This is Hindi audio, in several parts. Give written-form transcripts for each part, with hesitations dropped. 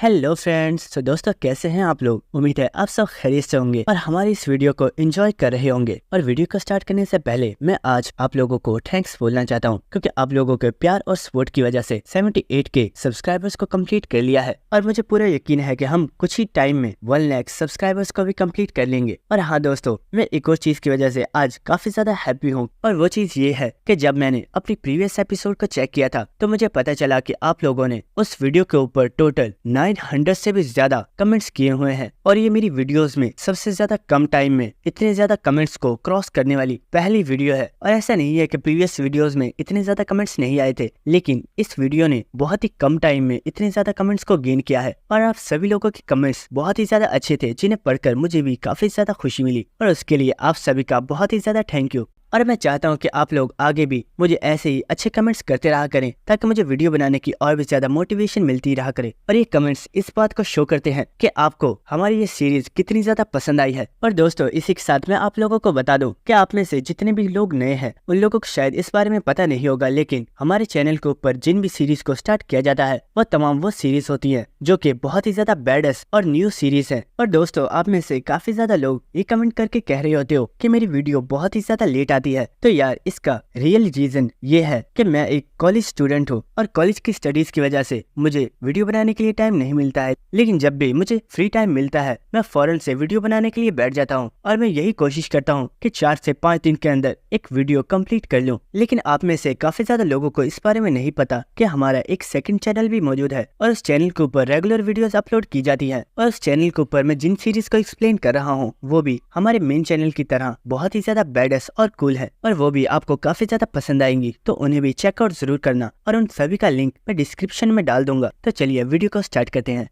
Hello friends. तो दोस्तों कैसे हैं आप लोग। उम्मीद है आप सब खैरियत से होंगे और हमारी इस वीडियो को एंजॉय कर रहे होंगे। और वीडियो को स्टार्ट करने से पहले मैं आज आप लोगों को थैंक्स बोलना चाहता हूं, क्योंकि आप लोगों के प्यार और सपोर्ट की वजह से 78 के सब्सक्राइबर्स को कंप्लीट कर लिया है और मुझे पूरा यकीन है कि हम कुछ ही टाइम में 1 लाख सब्सक्राइबर्स को भी कंप्लीट कर लेंगे। और हाँ दोस्तों, मैं एक और चीज की वजह से आज काफी ज्यादा हैप्पी हूँ, और वो चीज ये है कि जब मैंने अपनी प्रीवियस एपिसोड को चेक किया था तो मुझे पता चला कि आप लोगों ने उस वीडियो के ऊपर टोटल 900 से भी ज्यादा कमेंट्स किए हुए हैं। और ये मेरी वीडियोस में सबसे ज्यादा कम टाइम में इतने ज्यादा कमेंट्स को क्रॉस करने वाली पहली वीडियो है। और ऐसा नहीं है कि प्रीवियस वीडियोस में इतने ज्यादा कमेंट्स नहीं आए थे, लेकिन इस वीडियो ने बहुत ही कम टाइम में इतने ज्यादा कमेंट्स को गेन किया है। और आप सभी लोगों के कमेंट्स बहुत ही ज्यादा अच्छे थे, जिन्हें पढ़कर मुझे भी काफी ज्यादा खुशी मिली, और उसके लिए आप सभी का बहुत ही ज्यादा थैंक यू। और मैं चाहता हूं कि आप लोग आगे भी मुझे ऐसे ही अच्छे कमेंट्स करते रहा करें, ताकि मुझे वीडियो बनाने की और भी ज्यादा मोटिवेशन मिलती रहा करे। और ये कमेंट्स इस बात को शो करते हैं कि आपको हमारी ये सीरीज कितनी ज्यादा पसंद आई है। और दोस्तों, इसी के साथ मैं आप लोगों को बता दूं कि आप में से जितने भी लोग नए हैं उन लोगों को शायद इस बारे में पता नहीं होगा, लेकिन हमारे चैनल के ऊपर जिन भी सीरीज को स्टार्ट किया जाता है वो तमाम वो सीरीज होती है जो कि बहुत ही ज्यादा बैडेस्ट और न्यू सीरीज है। और दोस्तों, आप में से काफी ज्यादा लोग ये कमेंट करके कह रहे होते हो कि मेरी वीडियो बहुत ही ज्यादा लेट आती है। तो यार, इसका रियल रीजन ये है कि मैं एक कॉलेज स्टूडेंट हूँ और कॉलेज की स्टडीज की वजह से मुझे वीडियो बनाने के लिए टाइम नहीं मिलता है। लेकिन जब भी मुझे फ्री टाइम मिलता है मैं फौरन से वीडियो बनाने के लिए बैठ जाता हूँ, और मैं यही कोशिश करता हूँ कि 4 से 5 दिन के अंदर एक वीडियो कंप्लीट कर लूँ। लेकिन आप में से काफी ज्यादा लोगों को इस बारे में नहीं पता कि हमारा एक सेकंड चैनल भी मौजूद है, और उस चैनल के ऊपर रेगुलर वीडियोस अपलोड की जाती है। और उस चैनल के ऊपर मैं जिन सीरीज को एक्सप्लेन कर रहा हूँ वो भी हमारे मेन चैनल की तरह बहुत ही ज्यादा बैडेस्ट और कूल है, और वो भी आपको काफी ज्यादा पसंद आएंगी। तो उन्हें भी चेकआउट जरूर करना, और उन सभी का लिंक मैं डिस्क्रिप्शन में डाल दूंगा। तो चलिए वीडियो को स्टार्ट करते हैं।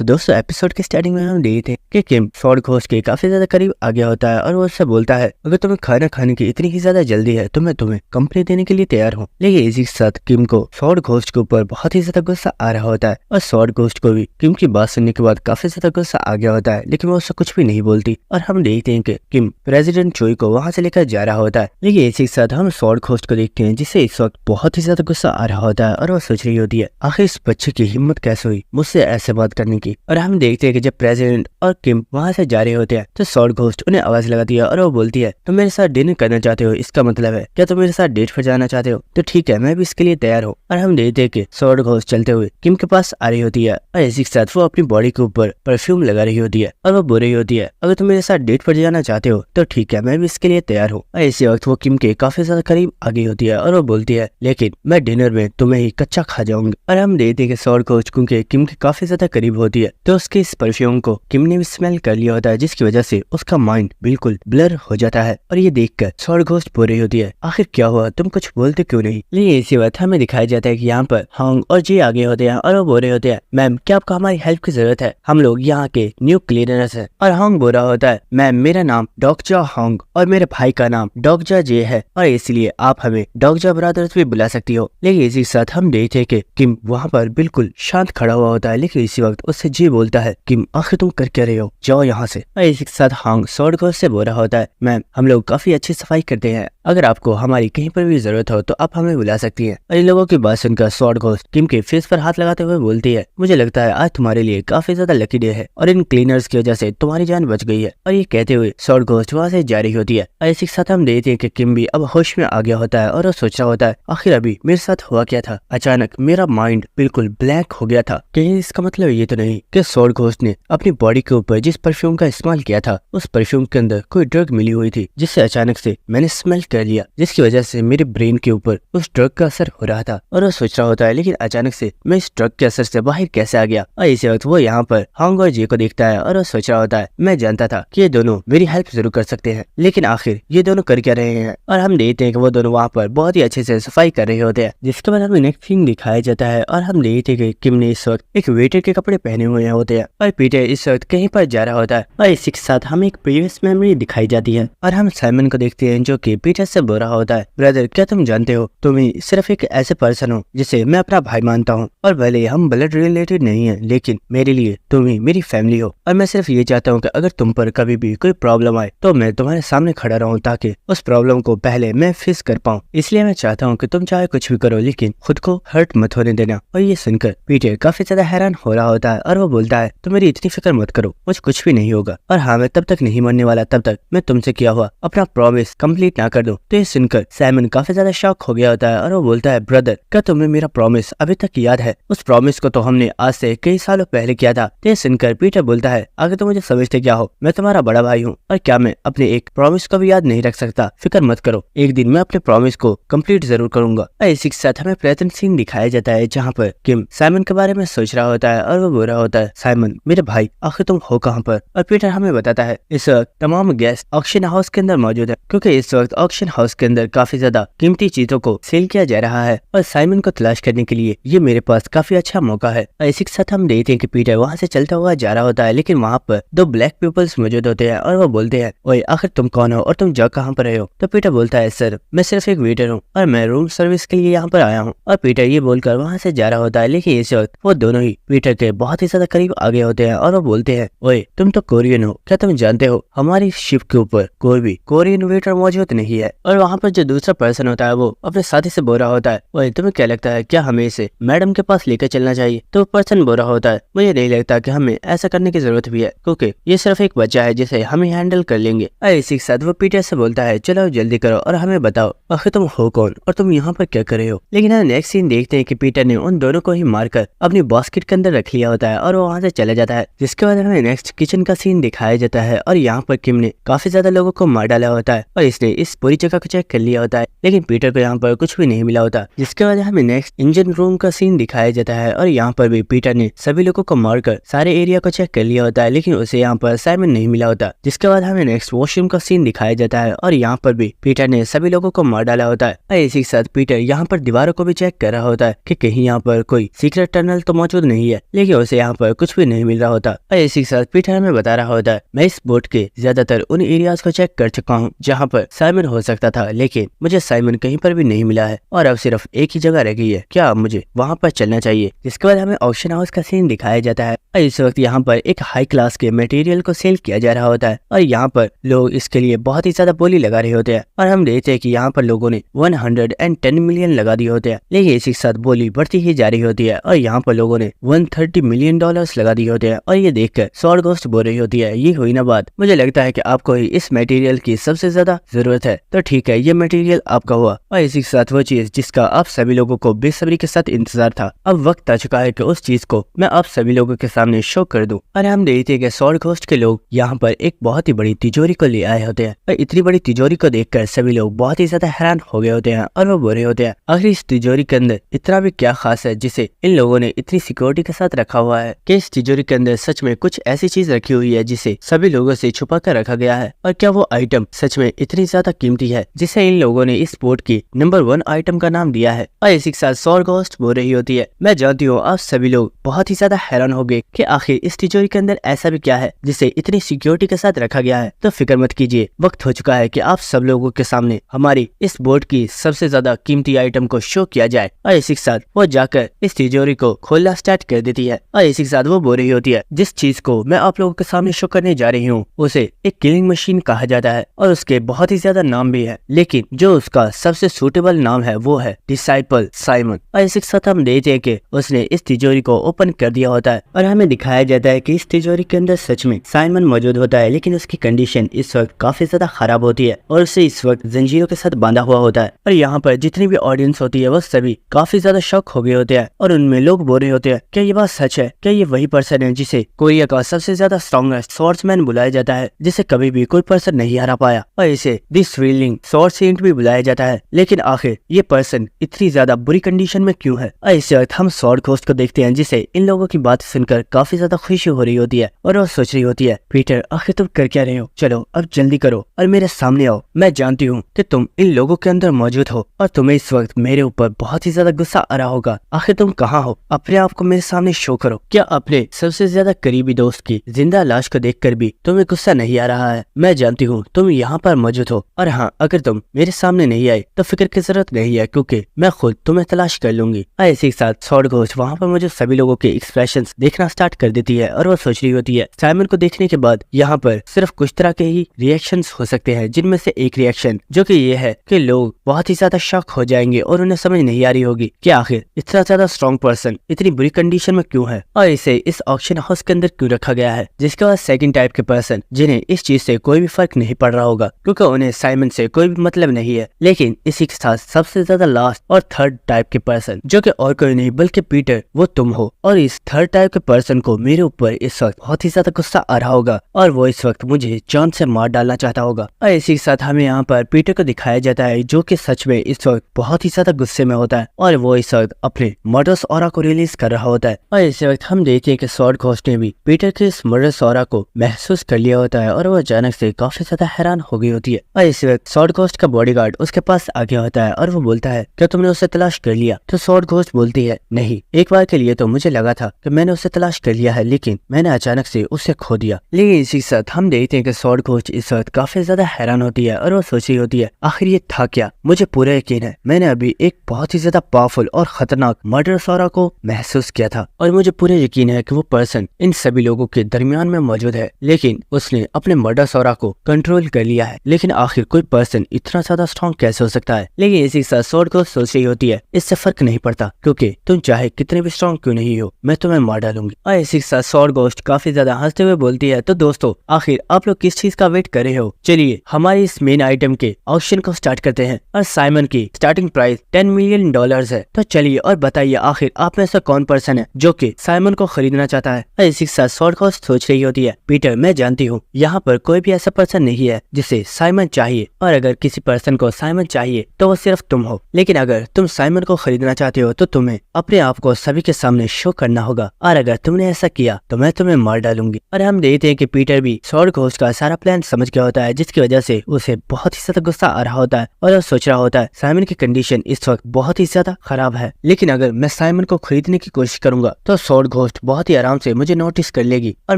दोस्तों, एपिसोड के स्टार्टिंग में हम देखे थे कि किम सॉर्ड घोस्ट के काफी ज्यादा करीब आ गया होता है, और वो उससे बोलता है अगर तुम्हें खाना खाने की इतनी ही ज्यादा जल्दी है तो मैं तुम्हें कंपनी देने के लिए तैयार हूँ। लेकिन इसी के साथ किम को सॉर्ड घोस्ट के ऊपर बहुत ही ज्यादा गुस्सा आ रहा होता है, और सॉर्ड घोस्ट को भी किम की बात सुनने के बाद काफी ज्यादा गुस्सा आ गया होता है, लेकिन वो उससे कुछ भी नहीं बोलती। और हम देखते हैं कि किम प्रेसिडेंट चोई को वहां से लेकर जा रहा होता है। लेकिन इसी के साथ हम सॉर्ड घोस्ट को देखते हैं, जिसे इस वक्त बहुत ही ज्यादा गुस्सा आ रहा होता है, और वो सोच रही होती है आखिर इस बच्चे की हिम्मत कैसे हुई मुझसे ऐसे बात करने की। और हम देखते हैं कि जब प्रेसिडेंट और किम वहां से जा रहे होते हैं तो सॉर्ड घोस्ट उन्हें आवाज लगाती है, और वो बोलती है तुम मेरे साथ डिनर करना चाहते हो, इसका मतलब है क्या तुम मेरे साथ डेट पर जाना चाहते हो? तो ठीक है, मैं भी इसके लिए तैयार हूँ। और हम देखते हैं कि सॉर्ड घोस्ट चलते हुए किम के पास आ रही होती है, और इसी के साथ वो अपनी बॉडी के ऊपर परफ्यूम लगा रही होती है, और वो बोल रही होती है अगर तुम मेरे साथ डेट पर जाना चाहते हो तो ठीक है, मैं भी इसके लिए तैयार हूँ। और इसी वक्त वो किम के काफी ज्यादा करीब आ गई होती है, और वो बोलती है लेकिन मैं डिनर में तुम्हें ही कच्चा खा जाऊंगी। और हम देखते हैं कि सॉर्ड घोस्ट क्योंकि किम के काफी ज्यादा करीब होती है तो उसके इस परफ्यूम को किम ने भी स्मेल कर लिया होता है, जिसकी वजह से उसका माइंड बिल्कुल ब्लर हो जाता है। और ये देखकर सॉर्ड घोस्ट बोल रही होती है आखिर क्या हुआ, तुम कुछ बोलते क्यों नहीं? लेकिन इसी वक्त हमें दिखाया जाता है कि यहाँ पर हांग और जी आगे होते हैं, और वो बोल रहे होते हैं मैम क्या आपको हमारी हेल्प की जरूरत है? हम लोग यहाँ के न्यू क्लीनर्स हैं। और हांग बोल रहा होता है मैम मेरा नाम डॉक्जा हांग और मेरे भाई का नाम डॉक्जा जे है, और इसलिए आप हमें डॉक्जा ब्रदर्स भी बुला सकती हो। लेकिन इसी के साथ हम देखते हैं कि किम वहाँ पर बिल्कुल शांत खड़ा हुआ होता है, लेकिन इसी वक्त उससे जी बोलता है किम आखिर तुम कर क्या रहे हो, जाओ यहाँ से। और इसी के साथ हांग सॉर्ड घोस्ट से बोल रहा होता है मैम हम लोग काफी अच्छी सफाई करते हैं, अगर आपको हमारी कहीं पर भी जरूरत हो तो आप हमें बुला सकती हैं। और इन लोगों की बात सुनकर सॉर्ड घोस्ट किम के फेस पर हाथ लगाते हुए बोलती है मुझे लगता है आज तुम्हारे लिए काफी ज्यादा लकी डे है, और इन क्लीनर्स की वजह से तुम्हारी जान बच गई है। और ये कहते हुए सॉर्ड घोस्ट वहाँ से जा रही होती है। और इसी के साथ हम देखते हैं कि किम भी अब होश में आ गया होता है, और वो सोच रहा होता है आखिर अभी मेरे साथ हुआ क्या था, अचानक मेरा माइंड बिल्कुल ब्लैक हो गया था। कहीं इसका मतलब ये तो नहीं कि सॉर्ड घोस्ट ने अपनी बॉडी के ऊपर जिस परफ्यूम का इस्तेमाल किया था उस परफ्यूम के अंदर कोई ड्रग मिली हुई थी, जिससे अचानक से मैंने स्मेल कर लिया, जिसकी वजह से मेरे ब्रेन के ऊपर उस ड्रग का असर हो रहा था। और वो सोच रहा होता है लेकिन अचानक से मैं इस ड्रग के असर से बाहर कैसे आ गया। और इसी वक्त वो यहाँ पर हांग और जे को देखता है, और वो सोच रहा होता है मैं जानता था कि ये दोनों मेरी हेल्प जरूर कर सकते हैं, लेकिन आखिर ये दोनों कर क्या रहे हैं? और हम देखते हैं कि वो दोनों वहाँ पर बहुत ही अच्छे से सफाई कर रहे होते हैं, जिसके बाद हमें नेक्स्ट सीन दिखाया जाता है। और हम देखते हैं कि किम ने इस वक्त एक वेटर के कपड़े पहने हुए होते हैं, और पीटर इस वक्त कहीं पर जा रहा होता है। और इसी के साथ हमें एक प्रीवियस मेमोरी दिखाई जाती है, और हम साइमन को देखते हैं जो कि पीटर से बोल रहा होता है ब्रदर क्या तुम जानते हो तुम ही सिर्फ एक ऐसे पर्सन हो जिसे मैं अपना भाई मानता हूँ, और भले हम ब्लड रिलेटेड नहीं है लेकिन मेरे लिए तुम ही मेरी फैमिली हो, और मैं सिर्फ ये चाहता हूँ कि अगर तुम पर कभी भी कोई प्रॉब्लम आए तो मैं तुम्हारे सामने खड़ा रहूँ, ताकि उस प्रॉब्लम को पहले मैं फेस कर पाऊँ। इसलिए मैं चाहता हूँ कि तुम चाहे कुछ भी करो लेकिन खुद को हर्ट मत होने देना। और ये सुनकर पीटर काफी ज्यादा हैरान हो रहा होता होता है और वो बोलता है तुम मेरी इतनी फिक्र मत करो, मुझे कुछ भी नहीं होगा, और हाँ मैं तब तक नहीं मरने वाला, तब तक मैं तुमसे किया हुआ अपना प्रॉमिस कंप्लीट ना कर दूं। तो ये सुनकर साइमन काफी ज्यादा शॉक हो गया होता है और वो बोलता है ब्रदर, क्या तुम्हें मेरा प्रॉमिस अभी तक याद है? उस प्रॉमिस को तो हमने आज से कई सालों पहले किया था। तो ये सुनकर पीटर बोलता है आगे तो मुझे समझते क्या हो, मैं तुम्हारा बड़ा भाई हूँ और क्या मैं अपने एक प्रॉमिस को भी याद नहीं रख सकता? फिक्र मत करो, एक दिन मैं अपने प्रॉमिस को कंप्लीट जरूर करूंगा। इसी के साथ हमें प्रेजेंट सीन दिखाया जाता है जहाँ पर किम साइमन के बारे में सोच रहा होता है और वो बोल रहा होता है साइमन मेरे भाई आखिर तुम हो कहाँ पर? और पीटर हमें बताता है इस वक्त तमाम गेस्ट ऑक्शन हाउस के अंदर मौजूद है, क्योंकि इस वक्त ऑक्शन हाउस के अंदर काफी ज्यादा कीमती चीजों को सेल किया जा रहा है और साइमन को तलाश करने के लिए ये मेरे पास काफी अच्छा मौका है। और इसी के साथ हम देखते हैं कि पीटर वहाँ से चलता हुआ जा रहा होता है, लेकिन वहाँ पर दो ब्लैक पीपल्स मौजूद होते हैं और वो बोलते हैं ओए आखिर तुम कौन हो और तुम जा कहाँ पर रहे हो? तो पीटर बोलता है सर मैं सिर्फ एक वेटर हूँ और मैं रूम सर्विस के लिए यहाँ पर आया हूँ। और पीटर ये बोलकर वहाँ से जा रहा होता है, लेकिन इस वक्त वो दोनों ही पीटर के बहुत ही ज्यादा करीब आ गए होते हैं और वो बोलते हैं ओए तुम तो कोरियन हो, क्या तुम जानते हो हमारी शिप के ऊपर कोई भी कोरियन वेटर मौजूद नहीं है? और वहाँ पर जो दूसरा पर्सन होता है वो अपने साथी से बोल रहा होता है ओए तुम्हें क्या लगता है, क्या हमें इसे मैडम के पास लेकर चलना चाहिए? तो पर्सन बोल रहा होता है मुझे नहीं लगता कि हमें ऐसा करने की जरूरत भी है, क्योंकि ये सिर्फ एक बच्चा है जिसे हम हैंडल कर लेंगे। इसी के साथ वो पीटर से बोलता है चलो जल्दी करो और हमें बताओ आखिर तुम हो कौन और तुम यहाँ पर क्या कर रहे हो? लेकिन हम नेक्स्ट सीन देखते हैं कि पीटर ने उन दोनों को ही मारकर अपनी बास्केट के अंदर रख लिया होता है और वो वहाँ से चला जाता है। जिसके बाद हमें नेक्स्ट किचन का सीन दिखाया जाता है और यहाँ पर किम ने काफी ज्यादा लोगों को मार डाला होता है और इसने इस पूरी जगह को चेक कर लिया होता है, लेकिन पीटर को यहाँ पर कुछ भी नहीं मिला होता। जिसके बाद हमें नेक्स्ट इंजन रूम का सीन दिखाया जाता है और यहाँ पर भी पीटर ने सभी लोगों को मारकर सारे एरिया को चेक कर लिया होता है, लेकिन उसे यहाँ पर साइमन नहीं मिला होता। जिसके बाद हमें नेक्स्ट वॉशरूम का सीन दिखाया जाता है और यहाँ पर भी पीटर ने सभी लोगों को मार डाला होता है। और इसी के साथ पीटर यहाँ पर दीवारों को भी चेक कर रहा होता है कि कहीं यहाँ पर कोई सीक्रेट टनल तो मौजूद नहीं है, लेकिन उसे यहाँ पर कुछ भी नहीं मिल रहा होता। और इसी के साथ पीटर हमें बता रहा होता है मैं इस बोट के ज्यादातर उन एरियाज को चेक कर चुका हूँ जहाँ पर साइमन हो सकता था, लेकिन मुझे साइमन कहीं पर भी नहीं मिला है और अब सिर्फ एक ही जगह रह गई है, क्या अब मुझे वहाँ पर चलना चाहिए? जिसके बाद हमें ऑक्शन हाउस का सीन दिखाया जाता है और इस वक्त यहाँ पर एक हाई क्लास के मटेरियल को सेल किया जा रहा होता है और यहाँ पर लोग इसके लिए बहुत ही ज्यादा बोली लगा रहे होते हैं और हम देखते हैं कि यहाँ पर लोगों ने 110 मिलियन लगा दिए होते हैं, लेकिन इसी के साथ बोली बढ़ती ही जा रही होती है और यहाँ पर लोगों ने 130 मिलियन डॉलर्स लगा दिए होते हैं। और ये देखकर सॉर्ड घोस्ट बोल रही होती है ये हुई ना बात, मुझे लगता है कि आपको ही इस मटेरियल की सबसे ज्यादा जरूरत है, तो ठीक है ये मटेरियल आपका हुआ। और इसी के साथ वो चीज जिसका आप सभी लोगों को बेसब्री के साथ इंतजार था, अब वक्त आ चुका है कि उस चीज को मैं आप सभी लोगों के सामने शो कर दूं। और हम देखते हैं कि सॉर्ड घोस्ट के लोग यहाँ पर एक बहुत ही बड़ी तिजोरी को ले आए होते हैं और इतनी बड़ी तिजोरी को देखकर सभी लोग बहुत ही ज्यादा हैरान हो गए होते हैं और वो बोल रहे होते हैं आखिर इस तिजोरी के अंदर इतना भी क्या खास है जिसे इन लोगों ने इतनी सिक्योरिटी के साथ रखा हुआ है कि इस तिजोरी के अंदर सच में कुछ ऐसी चीज रखी हुई है जिसे सभी लोगों से छुपा कर रखा गया है, और क्या वो आइटम सच में इतनी ज्यादा कीमती है जिसे इन लोगों ने इस बोट की नंबर 1 आइटम का नाम दिया है। और इसी के साथ सॉर्ड घोस्ट बोल रही होती है मैं जानती हूँ आप सभी लोग बहुत ही ज्यादा हैरान हो गए कि आखिर इस तिजोरी के अंदर ऐसा भी क्या है जिसे इतनी सिक्योरिटी के साथ रखा गया है, तो फिक्र मत कीजिए, वक्त हो चुका है कि आप सब लोगों के सामने हमारी इस बोट की सबसे ज्यादा कीमती आइटम को शो किया जाए। और इसी के साथ वो जाकर इस तिजोरी को खोलना स्टार्ट कर देती है और इसी के साथ वो बोल रही होती है जिस चीज को मैं आप लोगों के सामने शो करने जा रही हूँ उसे एक किलिंग मशीन कहा जाता है और उसके बहुत ही ज्यादा नाम भी है, लेकिन जो उसका सबसे सूटेबल नाम है वो है डिसाइपल साइमन। और इसी के साथ हम देखते हैं कि उसने इस तिजोरी को ओपन कर दिया होता है और हमें दिखाया जाता है कि इस तिजोरी के अंदर सच में साइमन मौजूद होता है, लेकिन उसकी कंडीशन इस वक्त काफी ज्यादा खराब होती है और उसे इस वक्त जंजीरों के साथ बांधा हुआ होता है। और यहाँ पर जितनी भी ऑडियंस होती है वो सभी काफी ज्यादा शॉक हो गए होते हैं और उनमें लोग बोल रहे होते हैं क्या ये बात सच है, क्या ये वही पर्सन है जिसे कोरिया का सबसे ज्यादा स्ट्रॉन्गेस्ट स्वॉर्ड्समैन बुलाया जाता है, जिसे कभी भी कोई पर्सन नहीं हरा पाया, और इसे द थ्रिलिंग स्वॉर्ड सेंट भी बुलाया जाता है, लेकिन आखिर ये पर्सन इतनी ज्यादा बुरी कंडीशन में क्यों है? और इस वक्त हम सॉर्ड घोस्ट को देखते हैं जिसे इन लोगों की बात सुनकर काफी ज्यादा खुशी हो रही होती है और वो सोच रही होती है पीटर आखिर तुम कर क्या रहे हो, चलो अब जल्दी करो और मेरे सामने आओ, मैं जानती हूँ कि तुम इन लोगों के अंदर मौजूद हो और तुम्हें इस वक्त मेरे ऊपर बहुत ही ज्यादा गुस्सा आ रहा होगा, आखिर तुम कहाँ हो, अपने आप को मेरे सामने शो करो। क्या अपने सबसे ज्यादा करीबी दोस्त की जिंदा लाश को देखकर भी तुम्हें गुस्सा नहीं आ रहा है? मैं जानती हूँ तुम यहाँ पर मौजूद हो और हाँ अगर तुम मेरे सामने नहीं आए तो फिक्र की जरूरत नहीं है क्योंकि मैं खुद तुम्हें तलाश कर लूंगी। इसी के साथ सॉर्ड घोस्ट वहाँ पर मुझे सभी लोगों के एक्सप्रेशंस देखना स्टार्ट स्टार्ट कर देती है और वो सोच रही होती है साइमन को देखने के बाद यहाँ पर सिर्फ कुछ तरह के ही रिएक्शंस हो सकते हैं, जिनमें से एक रिएक्शन जो कि ये है कि लोग बहुत ही ज्यादा शॉक हो जाएंगे और उन्हें समझ नहीं आ रही होगी कि आखिर इतना ज्यादा स्ट्रॉन्ग पर्सन इतनी बुरी कंडीशन में क्यों है और इसे इस ऑक्शन हाउस के अंदर क्यों रखा गया है। जिसके बाद सेकंड टाइप के पर्सन जिन्हें इस चीज से कोई भी फर्क नहीं पड़ रहा होगा क्योंकि उन्हें साइमन से कोई भी मतलब नहीं है, लेकिन इसी के साथ सबसे ज्यादा लास्ट और थर्ड टाइप के पर्सन जो कि और कोई नहीं बल्कि पीटर वो तुम हो। और इस थर्ड टाइप के पर्सन को मेरे ऊपर इस वक्त बहुत ही ज्यादा गुस्सा आ रहा होगा और वो इस वक्त मुझे जान से मार डालना चाहता होगा। और इसी के साथ हमें यहाँ पर पीटर को दिखाया जाता है जो कि सच में इस वक्त बहुत ही ज्यादा गुस्से में होता है और वो इस वक्त अपने मर्डरस ऑरा को रिलीज कर रहा होता है। और इस वक्त हम देखते हैं कि स्वॉर्ड घोस्ट ने भी पीटर के इस मर्डरस ऑरा को महसूस कर लिया होता है और वो अचानक से काफी ज्यादा हैरान हो गई होती है। और इस वक्त स्वॉर्ड घोस्ट का बॉडीगार्ड उसके पास आ गया होता है और वो बोलता है क्या तुमने उसे तलाश कर लिया? तो स्वॉर्ड घोस्ट बोलती है नहीं, एक बार के लिए तो मुझे लगा था कि मैंने उसे तलाश कर लिया है, लेकिन मैंने अचानक से उसे खो दिया। लेकिन इसी के साथ हम देखते हैं कि स्वॉर्ड घोस्ट इस वक्त काफी ज्यादा हैरान होती है और वो सोच रही होती है आखिर ये था क्या? मुझे पूरा यकीन है मैंने अभी एक बहुत ही ज्यादा पावरफुल और खतरनाक मर्डर ऑरा को महसूस किया था और मुझे पूरा यकीन है कि वो पर्सन इन सभी लोगों के दरमियान में मौजूद है, लेकिन उसने अपने मर्डर ऑरा को कंट्रोल कर लिया है। लेकिन आखिर कोई पर्सन इतना ज्यादा स्ट्रॉन्ग कैसे हो सकता है? लेकिन इसी के साथ स्वॉर्ड घोस्ट सोच रही होती है इससे फर्क नहीं पड़ता क्योंकि तुम चाहे कितने भी स्ट्रॉन्ग क्यों नहीं हो मैं तुम्हें मार डालूंगी। और इसी के साथ स्वॉर्ड घोस्ट काफी ज्यादा हंसते हुए बोलती है तो दोस्तों आखिर आप लोग किस चीज का वेट कर रहे हो? चलिए हमारी इस मेन आइटम के ऑक्शन को स्टार्ट करते हैं और साइमन की स्टार्टिंग प्राइस $10 मिलियन है। तो चलिए और बताइए आखिर आप में से कौन पर्सन है जो कि साइमन को खरीदना चाहता है? और इसी के साथ स्वॉर्ड घोस्ट सोच रही होती है पीटर मैं जानती हूँ यहाँ पर कोई भी ऐसा पर्सन नहीं है जिसे साइमन चाहिए, और अगर किसी पर्सन को साइमन चाहिए तो वो सिर्फ तुम हो। लेकिन अगर तुम साइमन को खरीदना चाहते हो तो तुम्हें अपने आप को सभी के सामने शो करना होगा, और अगर तुमने ऐसा किया तो मैं तुम्हें मार डालूंगी। और हम देखते हैं कि पीटर भी स्वॉर्ड घोस्ट का सारा प्लान समझ गया होता है, जिसकी वजह से उसे बहुत ही ज्यादा गुस्सा आ रहा होता है और वो सोच रहा होता है साइमन की कंडीशन इस वक्त बहुत ही ज्यादा खराब है, लेकिन अगर मैं साइमन को खरीदने की कोशिश करूंगा तो स्वॉर्ड घोस्ट बहुत ही आराम से मुझे नोटिस कर लेगी और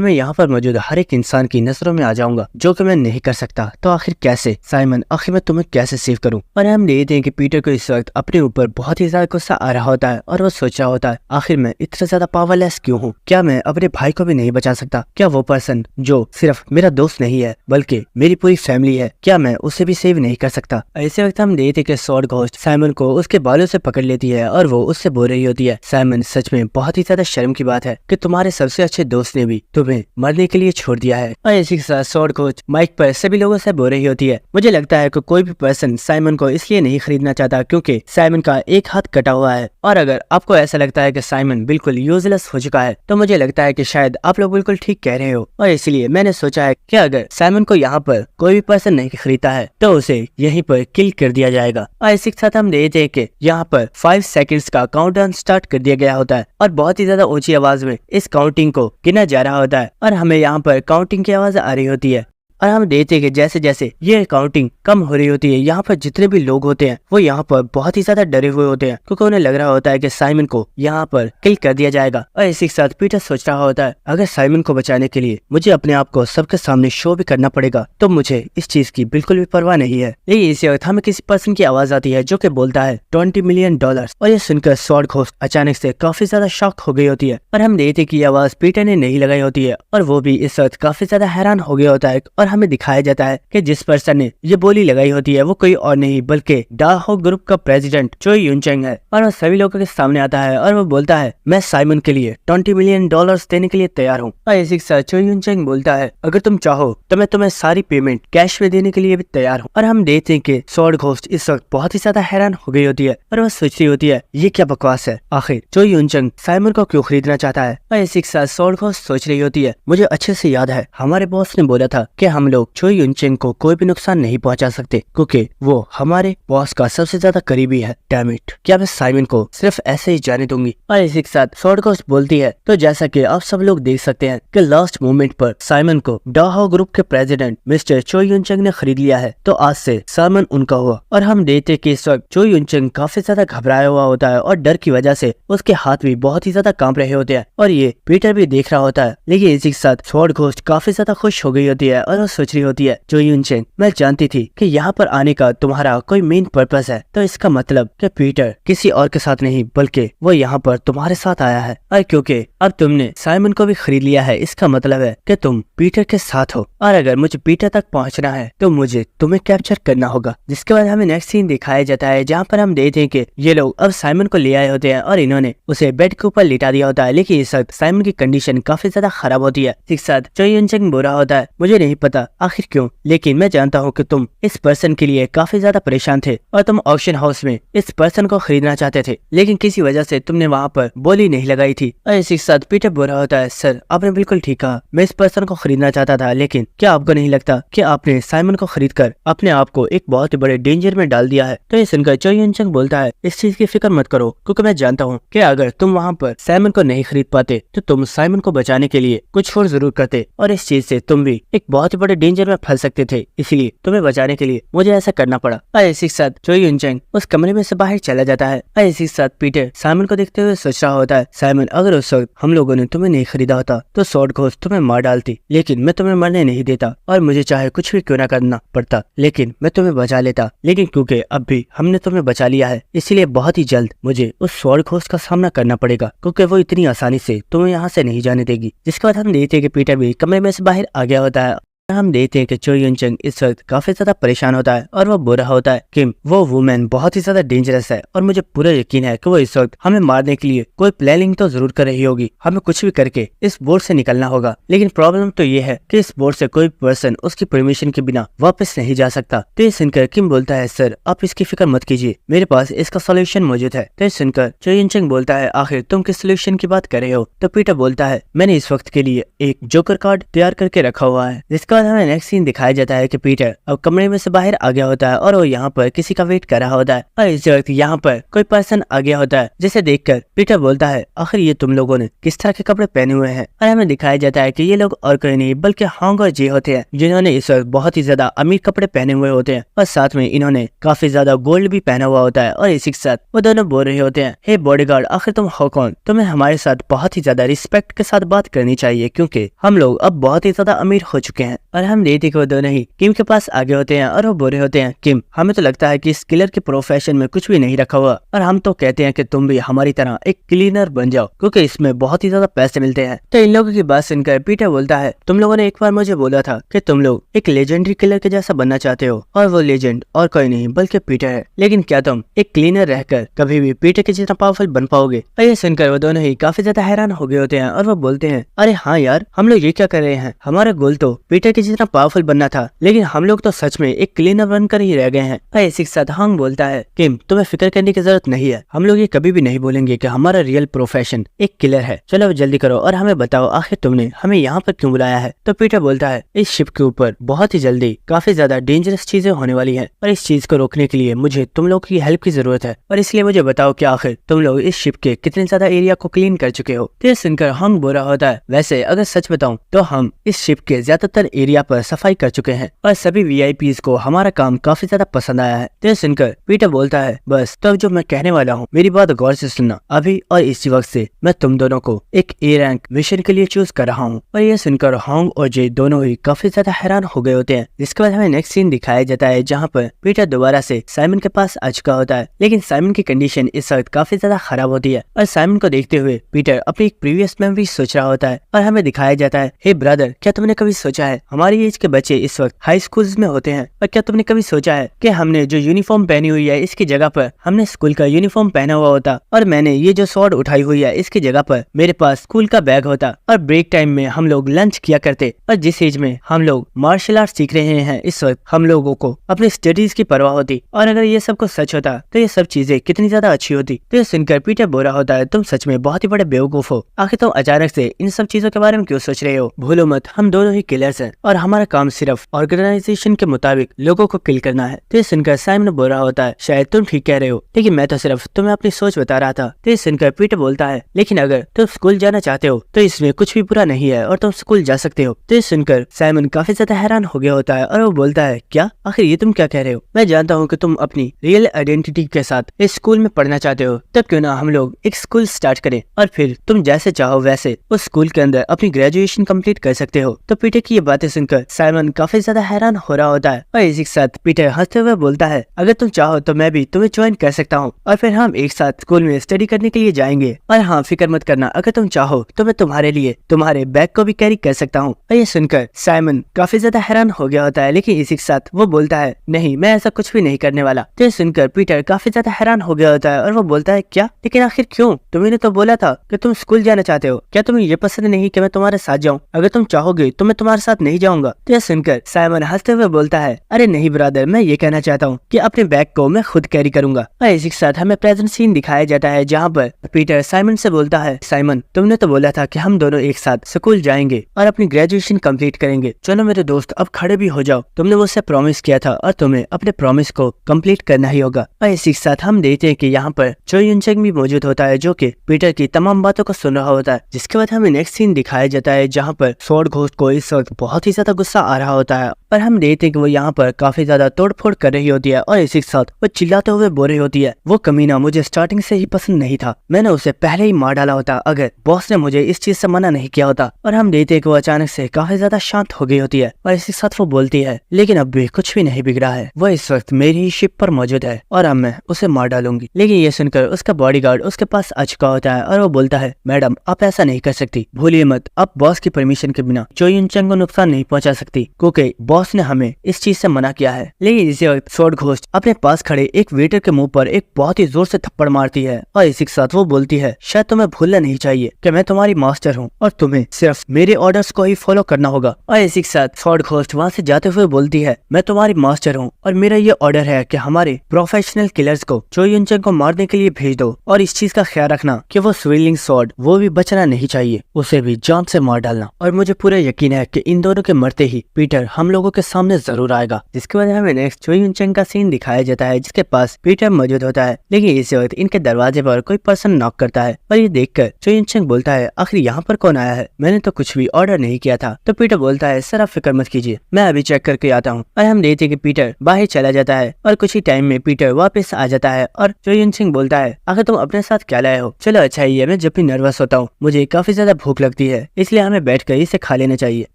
मैं यहाँ पर मौजूद हर एक इंसान की नजरों में आ जाऊंगा, जो कि मैं नहीं कर सकता। तो आखिर कैसे साइमन, आखिर मैं तुम्हें कैसे सेव करूं? और हम देखते हैं कि पीटर को इस वक्त अपने ऊपर बहुत ही ज्यादा गुस्सा आ रहा होता है और वो सोच रहा होता है आखिर मैं इतना ज्यादा पावरलेस क्यों हूँ? क्या मैं अपने भाई को भी नहीं बचा सकता? क्या वो पर्सन जो सिर्फ मेरा दोस्त नहीं है बल्कि मेरी पूरी फैमिली है, क्या मैं उसे भी सेव नहीं कर सकता? ऐसे वक्त हम देखते हैं कि स्वॉर्ड घोस्ट साइमन को उसके बालों से पकड़ लेती है और वो उससे बोल रही होती है साइमन सच में बहुत ही ज्यादा शर्म की बात है कि तुम्हारे सबसे अच्छे दोस्त ने भी तुम्हें मरने के लिए छोड़ दिया है। और इसी के साथ स्वॉर्ड घोस्ट माइक पर सभी लोगों से बोल रही होती है मुझे लगता है कि कोई भी पर्सन साइमन को इसलिए नहीं खरीदना चाहता क्योंकि साइमन का एक हाथ कटा हुआ है, और अगर आपको ऐसा लगता है कि साइमन बिल्कुल यूजलेस हो चुका है तो मुझे लगता है कि शायद आप लोग बिल्कुल ठीक कह रहे हो। और इसलिए मैंने सोचा है कि अगर साइमन को यहाँ पर कोई भी पर्सन नहीं खरीदता है तो उसे यहीं पर किल कर दिया जाएगा। और इसी के साथ हम देखते हैं कि यहाँ पर 5 सेकंड्स का काउंटडाउन स्टार्ट कर दिया गया होता है और बहुत ही ज्यादा ऊंची आवाज में इस काउंटिंग को गिना जा रहा होता है और हमें यहाँ पर काउंटिंग की आवाज आ रही होती है। और हम देखते हैं कि जैसे जैसे ये काउंटिंग कम हो रही होती है यहाँ पर जितने भी लोग होते हैं वो यहाँ पर बहुत ही ज्यादा डरे हुए होते हैं क्योंकि उन्हें लग रहा होता है कि साइमन को यहाँ पर किल कर दिया जाएगा। और इसी के साथ पीटर सोच रहा होता है अगर साइमन को बचाने के लिए मुझे अपने आप को सबके सामने शो भी करना पड़ेगा तो मुझे इस चीज की बिल्कुल भी परवाह नहीं है। लेकिन इसी वक्त हमें किसी पर्सन की आवाज आती है जो कि बोलता है $20 मिलियन। और ये सुनकर स्वॉर्ड घोस्ट अचानक से काफी ज्यादा शॉक हो गई होती है और हम देखते कि आवाज पीटर ने नहीं लगाई होती है और वो भी इस वक्त काफी ज्यादा हैरान हो गया होता है। और हमें दिखाया जाता है कि जिस पर्सन ने ये बोली लगाई होती है वो कोई और नहीं बल्कि डाहो ग्रुप का प्रेसिडेंट चो यूनचेंग है। और वो सभी लोगों के सामने आता है और वो बोलता है मैं साइमन के लिए $20 मिलियन देने के लिए तैयार हूँ। और इसी के साथ चो यूनचेंग बोलता है अगर तुम चाहो तो मैं तुम्हें सारी पेमेंट कैश में देने के लिए भी तैयार हूँ। और हम देखते हैं कि स्वॉर्ड घोस्ट इस वक्त बहुत ही ज्यादा हैरान हो गई होती है और वो सोच रही होती है ये क्या बकवास है, आखिर चो यूनचेंग साइमन को क्यों खरीदना चाहता है? और इसी के साथ स्वॉर्ड घोस्ट सोच रही होती है मुझे अच्छे से याद है हमारे बॉस ने बोला था कि हम लोग चो यूनचेंग को कोई भी नुकसान नहीं पहुंचा सकते क्योंकि वो हमारे बॉस का सबसे ज्यादा करीबी है। डैम इट, क्या मैं साइमन को सिर्फ ऐसे ही जाने दूंगी? और इसी के साथ स्वॉर्ड घोस्ट बोलती है तो जैसा कि आप सब लोग देख सकते हैं कि लास्ट मोमेंट पर साइमन को डाहो ग्रुप के प्रेसिडेंट मिस्टर चो यूनचेंग ने खरीद लिया है, तो आज से साइमन उनका हुआ। और हम देखते कि इस वक्त चो यूनचेंग काफी ज्यादा घबराया हुआ होता है और डर की वजह से उसके हाथ भी बहुत ही ज्यादा कांप रहे होते हैं और ये पीटर भी देख रहा होता है। लेकिन इसी के साथ स्वॉर्ड घोस्ट काफी ज्यादा खुश हो गई होती है और वो सोच रही होती है, जो यूनचेंग मैं जानती थी कि यहाँ पर आने का तुम्हारा कोई मेन पर्पस है, तो इसका मतलब कि पीटर किसी और के साथ नहीं बल्कि वो यहाँ पर तुम्हारे साथ आया है। और क्योंकि अब तुमने साइमन को भी खरीद लिया है, इसका मतलब है कि तुम पीटर के साथ हो, और अगर मुझे पीटर तक पहुँचना है तो मुझे तुम्हें कैप्चर करना होगा। जिसके बाद हमें नेक्स्ट सीन दिखाया जाता है, जहाँ पर हम देखते हैं कि ये लोग अब साइमन को ले आए होते हैं और इन्होंने उसे बेड के ऊपर लिटा दिया होता है। लेकिन इस वक्त साइमन की कंडीशन काफी ज्यादा खराब होती है। एक साथ चो यूनचेंग बोल रहा होता है, मुझे नहीं पता आखिर क्यों, लेकिन मैं जानता हूँ कि तुम इस पर्सन के लिए काफी ज्यादा परेशान थे और तुम ऑक्शन हाउस में इस पर्सन को खरीदना चाहते थे, लेकिन किसी वजह से तुमने वहाँ पर बोली नहीं लगाई थी। और इसी के साथ पीटर बोल रहा होता है, सर आपने बिल्कुल ठीक कहा, मैं इस पर्सन को खरीदना चाहता था, लेकिन क्या आपको नहीं लगता कि आपने साइमन को खरीद कर अपने आप को एक बहुत ही बड़े डेंजर में डाल दिया है। तो ये सुनकर चो यूनचेंग बोलता है, इस चीज की फिक्र मत करो, क्योंकि मैं जानता हूँ कि अगर तुम वहाँ पर साइमन को नहीं खरीद पाते तो तुम साइमन को बचाने के लिए कुछ और जरूर करते, और इस चीज से तुम भी एक बहुत ही बड़े डेंजर में फंस सकते थे, इसलिए तुम्हें बचाने के लिए मुझे ऐसा करना पड़ा। और इसी के साथ चो यूनचेंग उस कमरे में से बाहर चला जाता है। और इसी के साथ पीटर साइमन को देखते हुए सोच रहा होता है, साइमन अगर उस वक्त हम लोगों ने तुम्हें नहीं खरीदा होता तो स्वॉर्ड घोस्ट तुम्हें मार डालती, लेकिन मैं तुम्हें मरने नहीं देता, और मुझे चाहे कुछ भी क्यों ना करना पड़ता, लेकिन मैं तुम्हें बचा लेता। लेकिन क्योंकि अब भी हमने तुम्हें बचा लिया है, इसलिए बहुत ही जल्द मुझे उस स्वॉर्ड घोस्ट का सामना करना पड़ेगा, क्योंकि वो इतनी आसानी से तुम्हें यहाँ से नहीं जाने देगी। जिसके बाद हम देखते हैं कि पीटर भी कमरे में से बाहर आ गया होता है। हम देखते हैं कि चो यूनचेंग इस वक्त काफी ज्यादा परेशान होता है और वो बोल रहा होता है कि वो वुमेन बहुत ही ज्यादा डेंजरस है और मुझे पूरा यकीन है कि वो इस वक्त हमें मारने के लिए कोई प्लानिंग तो जरूर कर रही होगी, हमें कुछ भी करके इस बोर्ड से निकलना होगा। लेकिन प्रॉब्लम तो ये है कि इस बोर्ड से कोई पर्सन उसकी परमिशन के बिना वापस नहीं जा सकता। तो ये सुनकर किम बोलता है, सर आप इसकी फिक्र मत कीजिए, मेरे पास इसका सोल्यूशन मौजूद है। तो ये सुनकर चो यूनचेंग बोलता है, आखिर तुम किस सोल्यूशन की बात कर रहे हो? तो पीटर बोलता है, मैंने इस वक्त के लिए एक जोकर कार्ड तैयार करके रखा हुआ है। जिसके बाद हमें नेक्स्ट सीन दिखाया जाता है कि पीटर अब कमरे में से बाहर आ गया होता है और वो यहाँ पर किसी का वेट कर रहा होता है। और इस वक्त यहाँ पर कोई पर्सन आ गया होता है, जिसे देखकर पीटर बोलता है, आखिर ये तुम लोगों ने किस तरह के कपड़े पहने हुए हैं? और हमें दिखाया जाता है कि ये लोग और कोई नहीं बल्कि हांग और जे होते हैं, जिन्होंने इस वक्त बहुत ही ज्यादा अमीर कपड़े पहने हुए होते हैं और साथ में इन्होंने काफी ज्यादा गोल्ड भी पहना हुआ होता है। और इसी के साथ वो दोनों बोल रहे होते हैं, हे बॉडीगार्ड, आखिर तुम हो कौन? तुम्हें हमारे साथ बहुत ही ज्यादा रिस्पेक्ट के साथ बात करनी चाहिए, क्योंकि हम लोग अब बहुत ही ज्यादा अमीर हो चुके हैं। और हम देखते कि वो दोनों ही किम के पास आगे होते हैं और वो बोल रहे होते हैं, किम हमें तो लगता है कि इस किलर के प्रोफेशन में कुछ भी नहीं रखा हुआ, और हम तो कहते हैं कि तुम भी हमारी तरह एक क्लीनर बन जाओ, क्योंकि इसमें बहुत ही ज्यादा पैसे मिलते हैं। तो इन लोगों की बात सुनकर पीटर बोलता है, तुम लोगों ने एक बार मुझे बोला था कि तुम लोग एक लेजेंडरी किलर के जैसा बनना चाहते हो, और वो लेजेंड और कोई नहीं बल्कि पीटर है। लेकिन क्या तुम एक क्लीनर रहकर कभी भी पीटर के जितना पावरफुल बन पाओगे? और ये सुनकर वो दोनों ही काफी ज्यादा हैरान हो गए होते हैं और वो बोलते हैं, अरे हाँ यार, हम लोग ये क्या कर रहे हैं? हमारा गोल तो पीटर के जितना पावरफुल बनना था, लेकिन हम लोग तो सच में एक क्लीनर बनकर ही रह गए हैं। इसी के साथ हांग बोलता है, किम तुम्हें फिक्र करने की जरूरत नहीं है, हम लोग ये कभी भी नहीं बोलेंगे कि हमारा रियल प्रोफेशन एक किलर है। चलो जल्दी करो और हमें बताओ, आखिर तुमने हमें यहाँ पर क्यों बुलाया है? तो पीटर बोलता है, इस शिप के ऊपर बहुत ही जल्दी काफी ज्यादा डेंजरस चीजें होने वाली है, और इस चीज को रोकने के लिए मुझे तुम लोग की हेल्प की जरूरत है, और इसलिए मुझे बताओ कि आखिर तुम लोग इस शिप के कितने ज्यादा एरिया को क्लीन कर चुके हो? तो सुनकर हांग बोल रहा होता है, वैसे अगर सच बताऊं तो हम इस शिप के ज्यादातर एरिया पर सफाई कर चुके हैं और सभी वीआईपीज को हमारा काम काफी ज्यादा पसंद आया है। तो सुनकर पीटर बोलता है, बस तो जो मैं कहने वाला हूँ मेरी बात गौर से सुनना, अभी और इसी वक्त से मैं तुम दोनों को एक ए रैंक मिशन के लिए चूज कर रहा हूँ। और ये सुनकर हांग और जे दोनों ही काफी ज्यादा हैरान हो गए होते हैं। जिसके बाद हमें नेक्स्ट सीन दिखाया जाता है, जहाँ पर पीटर दोबारा से साइमन के पास आ चुका होता है, लेकिन साइमन की कंडीशन इस वक्त काफी ज्यादा खराब होती है। और साइमन को देखते हुए पीटर अपनी एक प्रीवियस मेमोरी सोच रहा होता है, और हमें दिखाया जाता है, हे ब्रदर, क्या तुमने कभी सोचा है हमारी एज के बच्चे इस वक्त हाई स्कूल्स में होते हैं, और क्या तुमने कभी सोचा है कि हमने जो यूनिफॉर्म पहनी हुई है इसकी जगह पर हमने स्कूल का यूनिफॉर्म पहना हुआ होता, और मैंने ये जो स्वॉर्ड उठाई हुई है इसकी जगह पर मेरे पास स्कूल का बैग होता, और ब्रेक टाइम में हम लोग लंच किया करते। और जिस एज में हम लोग मार्शल आर्ट सीख रहे हैं इस वक्त हम लोगों को अपने स्टडीज की परवाह होती, और अगर ये सब कुछ सच होता तो ये सब चीजें कितनी ज्यादा अच्छी होती। तो ये सुनकर पीटर बोल रहा होता है, तुम सच में बहुत ही बड़े बेवकूफ हो, आखिर तुम अचानक से इन सब चीजों के बारे में क्यों सोच रहे हो? भूलो मत, हम दोनों ही किलर्स हैं और हमारा काम सिर्फ ऑर्गेनाइजेशन के मुताबिक लोगों को किल करना है। तो ये सुनकर साइमन बोल रहा होता है, शायद तुम ठीक कह रहे हो, लेकिन मैं तो सिर्फ तुम्हें अपनी सोच बता रहा था। तो ये सुनकर पीटर बोलता है, लेकिन अगर तुम स्कूल जाना चाहते हो तो इसमें कुछ भी बुरा नहीं है और तुम स्कूल जा सकते हो। तो ये सुनकर साइमन काफी ज्यादा हैरान हो गया होता है और वो बोलता है, क्या आखिर ये तुम क्या कह रहे हो? मैं जानता हूँ कि तुम अपनी रियल आइडेंटिटी के साथ इस स्कूल में पढ़ना चाहते हो, तब क्यों ना हम लोग एक स्कूल स्टार्ट करें और फिर तुम जैसे चाहो वैसे उस स्कूल के अंदर अपनी ग्रेजुएशन कंप्लीट कर सकते हो। तो पीटर की ये बातें सुनकर साइमन काफी ज्यादा हैरान हो रहा होता है और इसी के साथ पीटर हंसते हुए बोलता है, अगर तुम चाहो तो मैं भी तुम्हें ज्वाइन कर सकता हूँ और फिर हम एक साथ स्कूल में स्टडी करने के लिए जाएंगे। और हाँ, फिक्र मत करना, अगर तुम चाहो तो मैं तुम्हारे लिए तुम्हारे बैग को भी कैरी कर सकता हूँ। और ये सुनकर साइमन काफी ज्यादा हैरान हो गया होता है, लेकिन इसी के साथ वो बोलता है, नहीं, मैं ऐसा कुछ भी नहीं करने वाला। तो ये सुनकर पीटर काफी ज्यादा हैरान हो गया होता है और वो बोलता है, क्या? लेकिन आखिर क्यों? तुम्हें तो बोला था कि तुम स्कूल जाना चाहते हो। क्या तुम्हें ये पसंद नहीं कि मैं तुम्हारे साथ जाऊँ? अगर तुम चाहोगे तो मैं तुम्हारे साथ नहीं जाऊंगा। तो यह सुनकर साइमन हंसते हुए बोलता है, अरे नहीं ब्रदर, मैं ये कहना चाहता हूँ कि अपने बैग को मैं खुद कैरी करूंगा। और इसी के साथ हमें प्रेजेंट सीन दिखाया जाता है जहाँ पर पीटर साइमन से बोलता है, साइमन, तुमने तो बोला था कि हम दोनों एक साथ स्कूल जाएंगे और अपनी ग्रेजुएशन कंप्लीट करेंगे। चलो मेरे दोस्त, अब खड़े भी हो जाओ। तुमने मुझसे प्रॉमिस किया था और तुम्हें अपने प्रॉमिस को कंप्लीट करना ही होगा। और इसी के साथ हम देखते हैं कि यहाँ पर चो युन चंग भी मौजूद होता है, जो कि पीटर की तमाम बातों को सुन रहा होता है। जिसके बाद हमें नेक्स्ट सीन दिखाया जाता है जहाँ पर स्वॉर्ड घोस्ट को इस वक्त बहुत ही ज्यादा गुस्सा आ रहा होता है और हम देखते हैं कि वो यहाँ पर काफी ज्यादा तोड़फोड़ कर रही होती है और इसी के साथ वो चिल्लाते हुए बोल रही होती है, वो कमीना मुझे स्टार्टिंग से ही पसंद नहीं था, मैंने उसे पहले ही मार डाला होता अगर बॉस ने मुझे इस चीज से मना नहीं किया होता। और हम देखते हैं कि वो अचानक से काफी ज्यादा शांत हो गई होती है और इसी के साथ वो बोलती है, लेकिन अब भी कुछ भी नहीं बिगड़ा है, वो इस वक्त मेरी ही शिप पर मौजूद है और अब मैं उसे मार डालूंगी। लेकिन ये सुनकर उसका बॉडीगार्ड उसके पास आ चुका होता है और वो बोलता है, मैडम आप ऐसा नहीं कर सकती, भूलिए मत, आप बॉस की परमिशन के बिना चो युन चंग को नुकसान नहीं पहुंचा सकती क्योंकि बॉस ने हमें इस चीज से मना किया है। लेकिन इसी वक्त स्वॉर्ड घोस्ट अपने पास खड़े एक वेटर के मुंह पर एक बहुत ही जोर से थप्पड़ मारती है और इसी के साथ वो बोलती है, शायद तुम्हें भूलना नहीं चाहिए कि मैं तुम्हारी मास्टर हूँ और तुम्हें सिर्फ मेरे ऑर्डर्स को ही फॉलो करना होगा। और इसी के साथ स्वॉर्ड घोस्ट वहाँ से जाते हुए बोलती है, मैं तुम्हारी मास्टर हूँ और मेरा ये ऑर्डर है कि हमारे प्रोफेशनल किलर्स को चो युन चंग को मारने के लिए भेज दो और इस चीज का ख्याल रखना कि वो स्विलिंग स्वॉर्ड वो भी बचना नहीं चाहिए, उसे भी जान से मार डालना। और मुझे पूरा यकीन है कि इन दोनों के मरते ही पीटर हम लोगों के सामने जरूर आएगा। जिसके बाद हमें नेक्स्ट चो युन चंग का सीन दिखाया जाता है जिसके पास पीटर मौजूद होता है। लेकिन इसी वक्त इनके दरवाजे पर कोई पर्सन नॉक करता है और ये देखकर चो युन चंग बोलता है, आखिर यहाँ पर कौन आया है? मैंने तो कुछ भी ऑर्डर नहीं किया था। तो पीटर बोलता है, सर आप फिक्र मत कीजिए, मैं अभी चेक करके आता हूँ। और हम देखते हैं कि पीटर बाहर चला जाता है और कुछ ही टाइम में पीटर वापस आ जाता है और चो युन चंग बोलता है, आखिर तुम अपने साथ क्या लाए हो? चलो अच्छा ही है, मैं जब भी नर्वस होता हूँ मुझे काफी ज्यादा भूख लगती है, इसलिए हमें बैठकर इसे खा लेना चाहिए।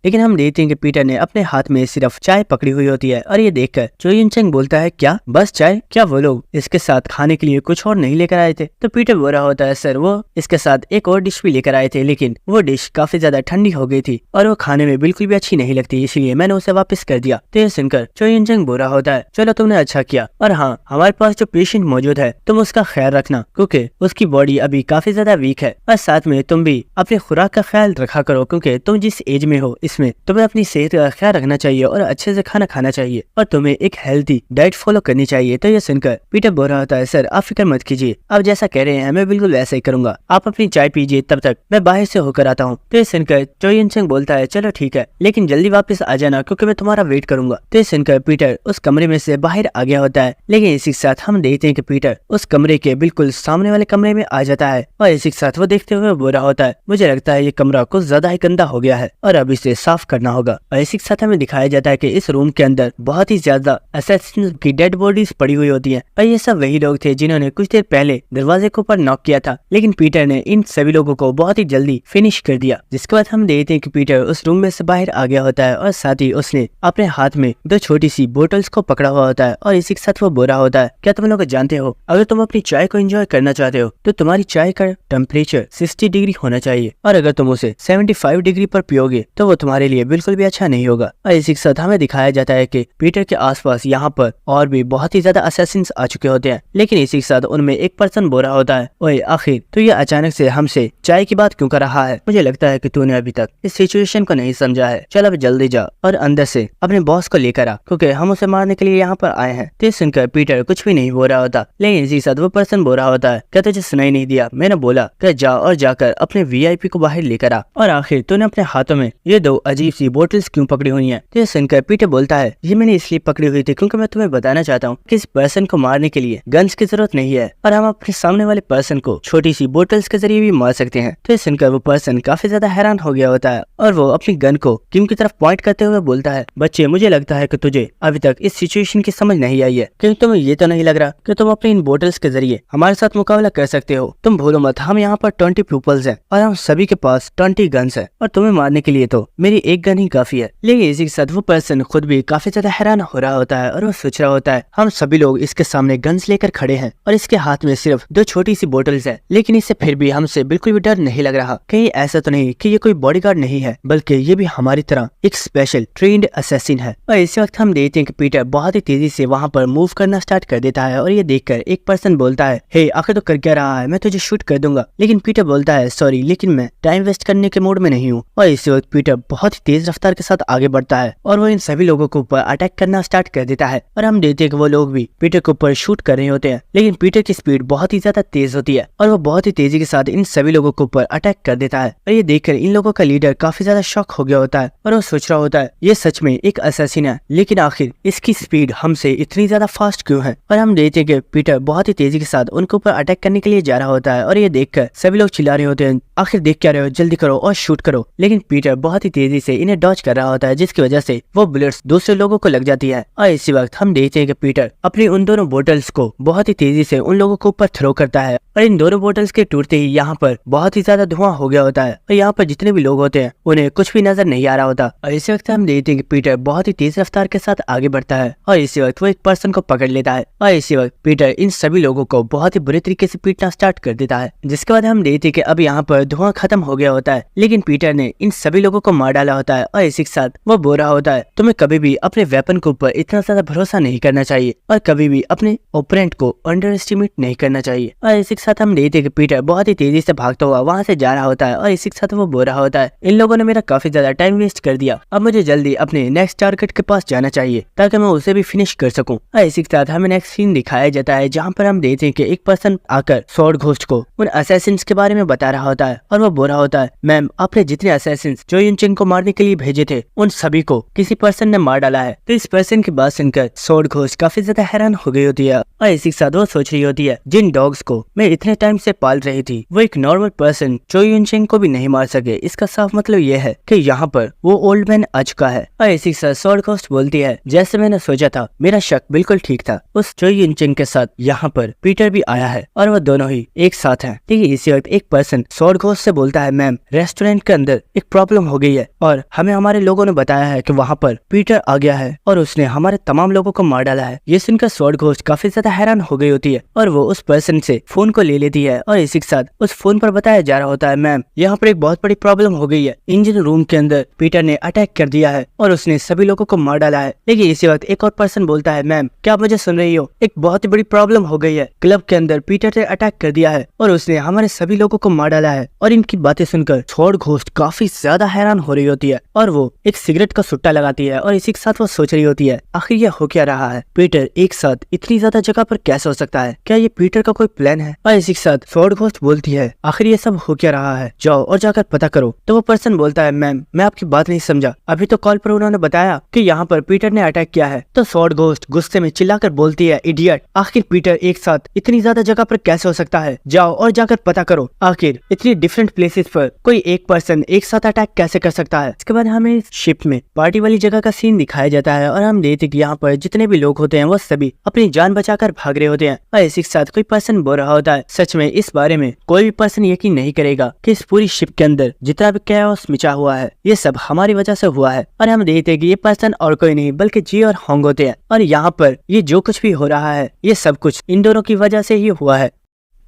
लेकिन हम देखते हैं कि पीटर ने अपने हाथ में सिर्फ चाय पकड़ी हुई होती है और ये देखकर चो युन चंग बोलता है, क्या बस चाय? क्या वो लोग इसके साथ खाने के लिए कुछ और नहीं लेकर आए थे? तो पीटर बोल रहा होता है, सर वो इसके साथ एक और डिश भी लेकर आए थे, लेकिन वो डिश काफी ज्यादा ठंडी हो गई थी और वो खाने में बिल्कुल भी अच्छी नहीं लगती, इसलिए मैंने उसे वापस कर दिया। तो ये सुनकर चो युन चंग बोल रहा होता है, चलो तुमने अच्छा किया, और हाँ, हमारे पास जो पेशेंट मौजूद है तुम उसका ख्याल रखना क्योंकि उसकी बॉडी अभी काफी ज्यादा वीक है, और साथ में तुम भी अपने खुराक का ख्याल रखा करो क्योंकि तुम जिस एज में हो इसमें तुम्हें अपनी सेहत का ख्याल रखना चाहिए और अच्छे से खाना खाना चाहिए और तुम्हें एक हेल्थी डाइट फॉलो करनी चाहिए। तो ये सुनकर पीटर बोल रहा होता है, सर आप फिक्र मत कीजिए, आप जैसा कह रहे हैं मैं बिल्कुल वैसा ही करूंगा, आप अपनी चाय पीजिए, तब तक मैं बाहर से होकर आता हूँ। तो ये सुनकर चो युन चंग बोलता है, चलो ठीक है, लेकिन जल्दी वापस आ जाना क्योंकि मैं तुम्हारा वेट करूंगा। तो ये सुनकर पीटर उस कमरे में से बाहर आ गया होता है। लेकिन इसी के साथ हम देखते हैं कि पीटर उस कमरे के बिल्कुल सामने वाले कमरे में आ जाता है और इसी के साथ वो देखते हुए बोल रहा होता है, मुझे लगता है ये कमरा कुछ ज्यादा ही गंदा हो गया है और अब इसे साफ करना होगा। और इसी के साथ हमें दिखाया जाता है कि इस रूम के अंदर बहुत ही ज्यादा असैसिन्स की डेड बॉडीज पड़ी हुई होती है और ये सब वही लोग थे जिन्होंने कुछ देर पहले दरवाजे के ऊपर नॉक किया था। लेकिन पीटर ने इन सभी लोगों को बहुत ही जल्दी फिनिश कर दिया। जिसके बाद हम देखते हैं कि पीटर उस रूम में से बाहर आ गया होता है और साथ ही उसने अपने हाथ में दो छोटी सी बोतल्स को पकड़ा हुआ होता है और इसी के साथ वो बोल रहा होता है, क्या तुम लोग जानते हो, अगर तुम अपनी चाय को एंजॉय करना चाहते हो तो तुम्हारी चाय का टेम्परेचर 60 डिग्री होना चाहिए और अगर तुम उसे 75 डिग्री पर पियोगे तो वो तुम्हारे लिए बिल्कुल भी अच्छा नहीं होगा। और इसी के साथ हमें दिखाया जाता है कि पीटर के आसपास यहाँ पर और भी बहुत ही ज्यादा असैसिन्स आ चुके होते हैं। लेकिन इसी के साथ उनमें एक पर्सन बोल रहा होता है, ओए आखिर तो ये अचानक से हमसे चाय की बात क्यों कर रहा है? मुझे लगता है कि तूने अभी तक इस सिचुएशन को नहीं समझा है। चल अब जल्दी जा और अंदर से अपने बॉस को लेकर आ क्योंकि हम उसे मारने के लिए यहाँ पर आए हैं। तो सुनकर पीटर कुछ भी नहीं बोल रहा होता। लेकिन इसी के साथ वो पर्सन बोल रहा होता है, क्या तुझे सुनाई नहीं दिया? मैंने बोला कि जा और जाकर अपने VIP को बाहर लेकर आ। और आखिर तूने अपने हाथों में ये दो अजीब सी बोतल्स क्यों पकड़ी हुई हैं? तो सुनकर पीटर बोलता है, ये मैंने इसलिए पकड़ी हुई थी क्योंकि मैं तुम्हें बताना चाहता हूँ कि इस पर्सन को मारने के लिए गन्स की जरूरत नहीं है और हम अपने सामने वाले पर्सन को छोटी सी बोतल्स के जरिए भी मार सकते हैं। तो सुनकर वो पर्सन काफी ज्यादा हैरान हो गया होता है और वो अपनी गन को किम की तरफ पॉइंट करते हुए बोलता है, बच्चे मुझे लगता है कि तुझे अभी तक इस सिचुएशन की समझ नहीं आई है, क्योंकि तुम्हें ये तो नहीं लग रहा कि तुम अपने इन बोटल्स के जरिए हमारे साथ मुकाबला कर सकते हो। तुम भूलो मत, हम यहाँ पर 20 पीपल्स हैं और हम सभी के पास 20 गन्स हैं और तुम्हें मारने के लिए तो मेरी एक गन ही काफी है। लेकिन इसी के साथ वो पर्सन खुद भी काफी ज्यादा हैरान हो रहा होता है और वो सोच रहा होता है, हम सभी लोग इसके सामने गन्स लेकर खड़े हैं और इसके हाथ में सिर्फ 2 छोटी सी बोटल्स है, लेकिन इससे फिर भी हमसे बिल्कुल भी डर नहीं लग रहा। कहीं ऐसा तो नहीं कि ये कोई बॉडीगार्ड नहीं है, बल्कि ये भी हमारी तरह एक स्पेशल ट्रेन्ड असैसिन है। और इसी वक्त हम देखते हैं कि पीटर बहुत ही तेजी से वहाँ पर मूव करना स्टार्ट कर देता है और ये देखकर एक पर्सन बोलता है, हे आखिर तो कर क्या रहा है, मैं तुझे शूट कर दूंगा। लेकिन पीटर बोलता है, सॉरी लेकिन मैं टाइम वेस्ट करने के मूड में नहीं हूँ। और इसी वक्त पीटर बहुत ही तेज रफ्तार के साथ आगे बढ़ता है और वो इन सभी लोगों के ऊपर अटैक करना स्टार्ट कर देता है। और हम देखते हैं कि वो लोग भी पीटर के ऊपर शूट कर रहे होते हैं, लेकिन पीटर की स्पीड बहुत ही ज्यादा तेज होती है और वो बहुत ही तेजी के साथ इन सभी लोगों के ऊपर अटैक कर देता है। और ये देखकर इन लोगों का लीडर काफी ज्यादा शॉक हो गया होता है और वो सोच रहा होता है, ये सच में एक असैसिन है, लेकिन आखिर इसकी स्पीड हमसे इतनी ज्यादा फास्ट क्यों है। और हम देखते हैं कि पीटर बहुत ही तेजी के साथ उनके ऊपर अटैक करने के लिए जा रहा होता है और ये देखकर सभी लोग चिल्ला रहे होते हैं, आखिर देख क्या रहे हो, जल्दी करो और शूट करो। लेकिन पीटर बहुत ही तेजी से इन्हें डॉज कर रहा होता है, जिसकी वजह से वो बुलेट्स दूसरे लोगों को लग जाती है। और इसी वक्त हम देखते हैं कि पीटर अपनी उन दोनों बोटल्स को बहुत ही तेजी से उन लोगों के ऊपर थ्रो करता है और इन दोनों बोटल्स के टूटते ही यहाँ पर बहुत ही ज्यादा धुआं हो गया होता है और यहाँ पर जितने भी लोग होते हैं उन्हें कुछ भी नजर नहीं आ रहा होता। और इसी वक्त हम देखते हैं कि पीटर बहुत ही तेज रफ्तार के साथ आगे बढ़ता है और इसी वक्त वो एक पर्सन को पकड़ लेता है और इसी वक्त पीटर इन सभी लोगों को बहुत ही बुरी तरीके से पीटना स्टार्ट कर देता है। जिसके बाद हम देखते हैं कि अब यहाँ पर धुआं खत्म हो गया होता है, लेकिन पीटर ने इन सभी लोगों को मार डाला होता है और इसी के साथ वो बोल रहा होता है, तुम्हें कभी भी अपने वेपन के ऊपर इतना ज्यादा भरोसा नहीं करना चाहिए और कभी भी अपने ओपोनेंट को अंडर एस्टिमेट नहीं करना चाहिए। और इसी के साथ हम देखते हैं कि पीटर बहुत ही तेजी से भागता हुआ वहाँ से जा रहा होता है और इसी के साथ वो बोल रहा होता है, इन लोगों ने मेरा काफी ज्यादा टाइम वेस्ट कर दिया, अब मुझे जल्दी अपने नेक्स्ट टारगेट के पास जाना चाहिए ताकि मैं उसे भी फिनिश कर सकूं। और इसी के साथ हमें नेक्स्ट सीन दिखाया जाता है जहाँ पर हम देखते हैं कि एक पर्सन आकर स्वॉर्ड घोस्ट को उन असैसिन्स के बारे में बता रहा होता है और वो बोल रहा होता है, मैम आपने जितने असैसिन्स जो युनचेंग को मारने के लिए भेजे थे उन सभी को किसी पर्सन ने मार डाला है। तो इस पर्सन की बात सुनकर स्वॉर्ड घोस्ट काफी ज्यादा हैरान हो गई होती है और इसी के साथ वो सोच रही होती है, जिन डॉग्स को मैं इतने टाइम से पाल रही थी वो एक नॉर्मल पर्सन जो युनचेंग को भी नहीं मार सके, इसका साफ मतलब ये है कि यहाँ पर वो ओल्ड मैन आ चुका है। और इसी के साथ स्वॉर्ड घोस्ट बोलती है, जैसे मैंने सोचा था मेरा शक बिल्कुल ठीक था, उस चो युनचेंग के साथ यहाँ पर पीटर भी आया है और वो दोनों ही एक साथ हैं। ठीक है, इसी वक्त एक पर्सन स्वॉर्ड घोस्ट से बोलता है, मैम रेस्टोरेंट के अंदर एक प्रॉब्लम हो गई है और हमें हमारे लोगों ने बताया है कि वहाँ पर पीटर आ गया है और उसने हमारे तमाम लोगों को मार डाला है। ये सुनकर स्वॉर्ड घोस्ट काफी ज्यादा हैरान हो गई होती है और वो उस पर्सन से फोन को ले लेती है और इसी के साथ उस फोन पर बताया जा रहा होता है, मैम यहाँ पर एक बहुत बड़ी प्रॉब्लम हो गई है, इंजन रूम के अंदर पीटर ने अटैक कर दिया है और उसने सभी लोगों को मार डाला है। लेकिन इसी वक्त एक और पर्सन बोलता है, मैम क्या आप मुझे सुन रही हो, एक बहुत ही बड़ी प्रॉब्लम हो गई है, क्लब के अंदर पीटर ने अटैक कर दिया है और उसने हमारे सभी लोगों को मार डाला है। और इनकी बातें सुनकर स्वॉर्ड घोस्ट काफी ज्यादा हैरान हो रही होती है और वो एक सिगरेट का सुट्टा लगाती है और इसी के साथ वो सोच रही होती है, आखिर ये हो क्या रहा है, पीटर एक साथ इतनी ज्यादा जगह पर कैसे हो सकता है, क्या ये पीटर का कोई प्लान है। और इसी के साथ स्वॉर्ड घोस्ट बोलती है, आखिर ये सब हो क्या रहा है, जाओ और जाकर पता करो। तो वो पर्सन बोलता है, मैम मैं आपकी बात नहीं समझा, अभी तो कॉल पर उन्होंने बताया कि यहाँ पर पीटर ने अटैक किया है। तो स्वॉर्ड घोस्ट गुस्से में चिल्लाकर बोलती है, इडियट, आखिर पीटर एक साथ इतनी ज्यादा जगह पर कैसे हो सकता है, जाओ और जाकर पता करो, आखिर इतनी डिफरेंट प्लेसेस पर कोई एक पर्सन एक साथ अटैक कैसे कर सकता है। इसके बाद हमें शिप में पार्टी वाली जगह का सीन दिखाया जाता है और हम देखते कि यहाँ पर जितने भी लोग होते हैं वो सभी अपनी जान बचाकर भाग रहे होते हैं। और इसी के साथ कोई पर्सन बोल रहा होता है, सच में इस बारे में कोई भी पर्सन यकीन नहीं करेगा कि इस पूरी शिप के अंदर जितना भी कैओस मचा हुआ है ये सब हमारी वजह से हुआ है। और हम देखते हैं कि ये पर्सन और कोई नहीं बल्कि जी और होंग होते हैं और यहाँ पर ये जो कुछ भी हो रहा है ये सब कुछ इन दोनों की वजह से ही हुआ है।